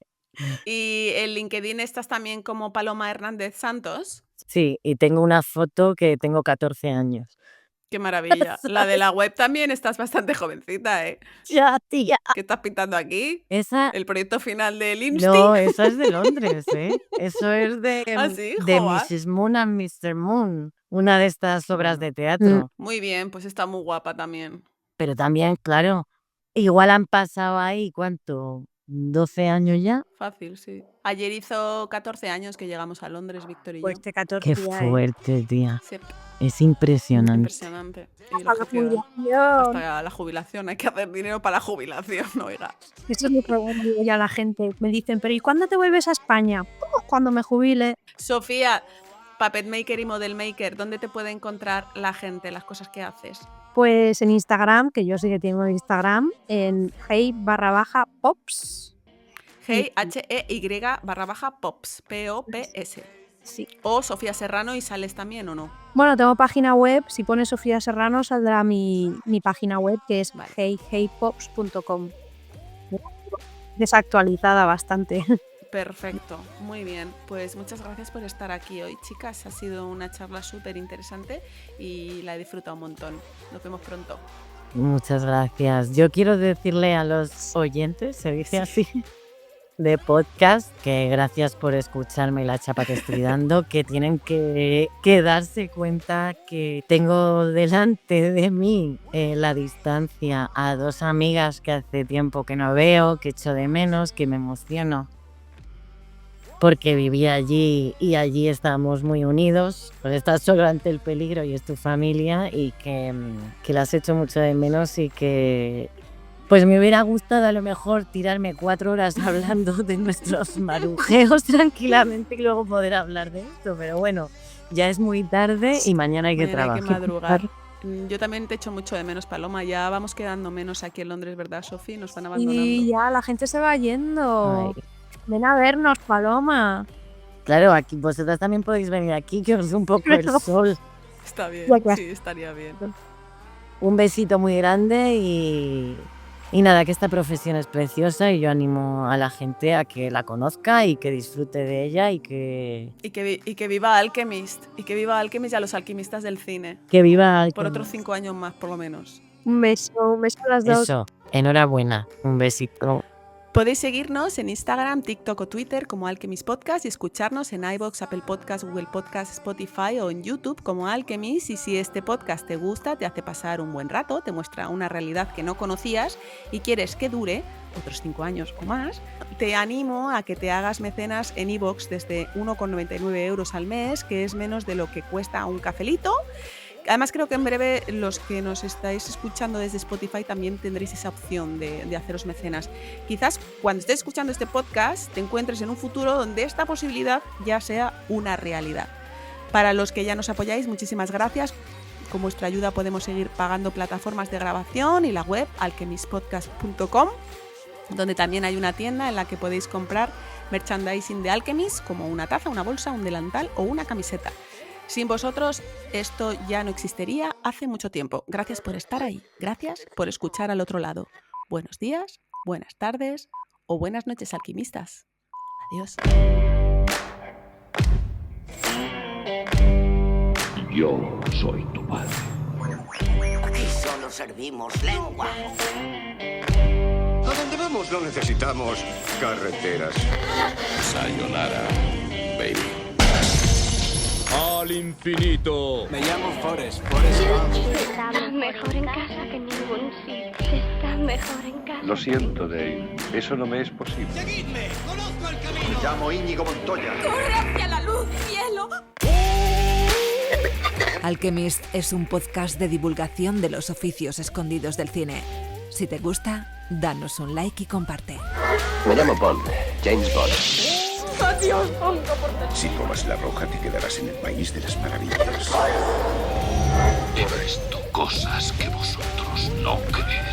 ¿Y en LinkedIn estás también como Paloma Hernández Santos? Sí, y tengo una foto que tengo 14 años. Qué maravilla. La de la web también estás bastante jovencita, ¿eh? Ya, tía. ¿Qué estás pintando aquí? Esa... ¿El proyecto final del IMSTI? No, esa es de Londres, ¿eh? Eso es de ¿Sí? de Joder. Mrs. Moon and Mr. Moon, una de estas obras de teatro. Muy bien, pues está muy guapa también. Pero también, claro, igual han pasado ahí, ¿cuánto? ¿12 años ya? Fácil, sí. Ayer hizo 14 años que llegamos a Londres, Víctor y yo. Pues de 14 Qué ya, fuerte, tía. Sí, Es impresionante. impresionante. Y A lo la que queda. jubilación. Hasta la jubilación. Hay que hacer dinero para la jubilación, oiga. Eso es lo que digo ya a la gente. Me dicen, pero ¿y cuándo te vuelves a España? Cuando me jubile. Sofía, Puppet Maker y Model Maker, ¿dónde te puede encontrar la gente, las cosas que haces? Pues en Instagram, que yo sí que tengo Instagram, en hey_pops. Hey, HEY_pops, POPS. Sí. O Sofía Serrano y sales también, ¿o no? Bueno, tengo página web. Si pones Sofía Serrano saldrá mi página web, que es Vale. heypops.com. Desactualizada bastante. Perfecto, muy bien. Pues muchas gracias por estar aquí hoy, chicas. Ha sido una charla súper interesante y la he disfrutado un montón. Nos vemos pronto. Muchas gracias. Yo quiero decirle a los oyentes, se dice así, de podcast, que gracias por escucharme la chapa que estoy dando, que tienen que darse cuenta que tengo delante de mí la distancia a dos amigas que hace tiempo que no veo, que echo de menos, que me emociono. porque vivía allí y allí estábamos muy unidos. Pues estás solo ante el peligro y es tu familia y que las echo mucho de menos y que pues me hubiera gustado a lo mejor tirarme 4 horas hablando de nuestros marujeos tranquilamente y luego poder hablar de esto, pero bueno, ya es muy tarde y mañana hay que trabajar. Hay que madrugar. Yo también te echo mucho de menos, Paloma. Ya vamos quedando menos aquí en Londres, ¿verdad, Sofi? Nos van abandonando. Y ya la gente se va yendo. Ay. Ven a vernos, Paloma. Claro, aquí vosotras también podéis venir aquí, que os dé un poco el sol. Está bien, Ya que- sí, estaría bien. Un besito muy grande y nada, que esta profesión es preciosa y yo animo a la gente a que la conozca y que disfrute de ella y que viva Alchemist. Y que viva Alchemist y a los alquimistas del cine. viva. Por otros 5 años más, por lo menos. Un beso a las dos. Eso, enhorabuena, un besito. Podéis seguirnos en Instagram, TikTok o Twitter como Alchemist Podcast y escucharnos en iVoox, Apple Podcasts, Google Podcasts, Spotify o en YouTube como Alchemist. Y si este podcast te gusta, te hace pasar un buen rato, te muestra una realidad que no conocías y quieres que dure otros 5 años o más, te animo a que te hagas mecenas en iVoox desde 1,99 euros al mes, que es menos de lo que cuesta un cafelito. Además, creo que en breve los que nos estáis escuchando desde Spotify también tendréis esa opción de haceros mecenas. Quizás cuando estés escuchando este podcast te encuentres en un futuro donde esta posibilidad ya sea una realidad. Para los que ya nos apoyáis, muchísimas gracias. Con vuestra ayuda podemos seguir pagando plataformas de grabación y la web alchemistpodcast.com, donde también hay una tienda en la que podéis comprar merchandising de Alchemist, como una taza, una bolsa, un delantal o una camiseta. Sin vosotros esto ya no existiría hace mucho tiempo. Gracias por estar ahí. Gracias por escuchar al otro lado. Buenos días, buenas tardes o buenas noches, alquimistas. Adiós. Yo soy tu padre. Aquí solo servimos lengua. A donde vamos no necesitamos carreteras. Sayonara, baby. Al infinito. Me llamo Forrest Gump. Estamos mejor en casa que en ningún sitio. Se está mejor en casa. Lo siento, Dave. Eso no me es posible. ¡Seguidme! ¡Conozco el camino! Me llamo Íñigo Montoya. ¡Corre hacia la luz, cielo! Alchemist es un podcast de divulgación de los oficios escondidos del cine. Si te gusta, danos un like y comparte. Me llamo Bond, James Bond. Si tomas la roja te quedarás en el país de las maravillas. He visto cosas que vosotros no creéis.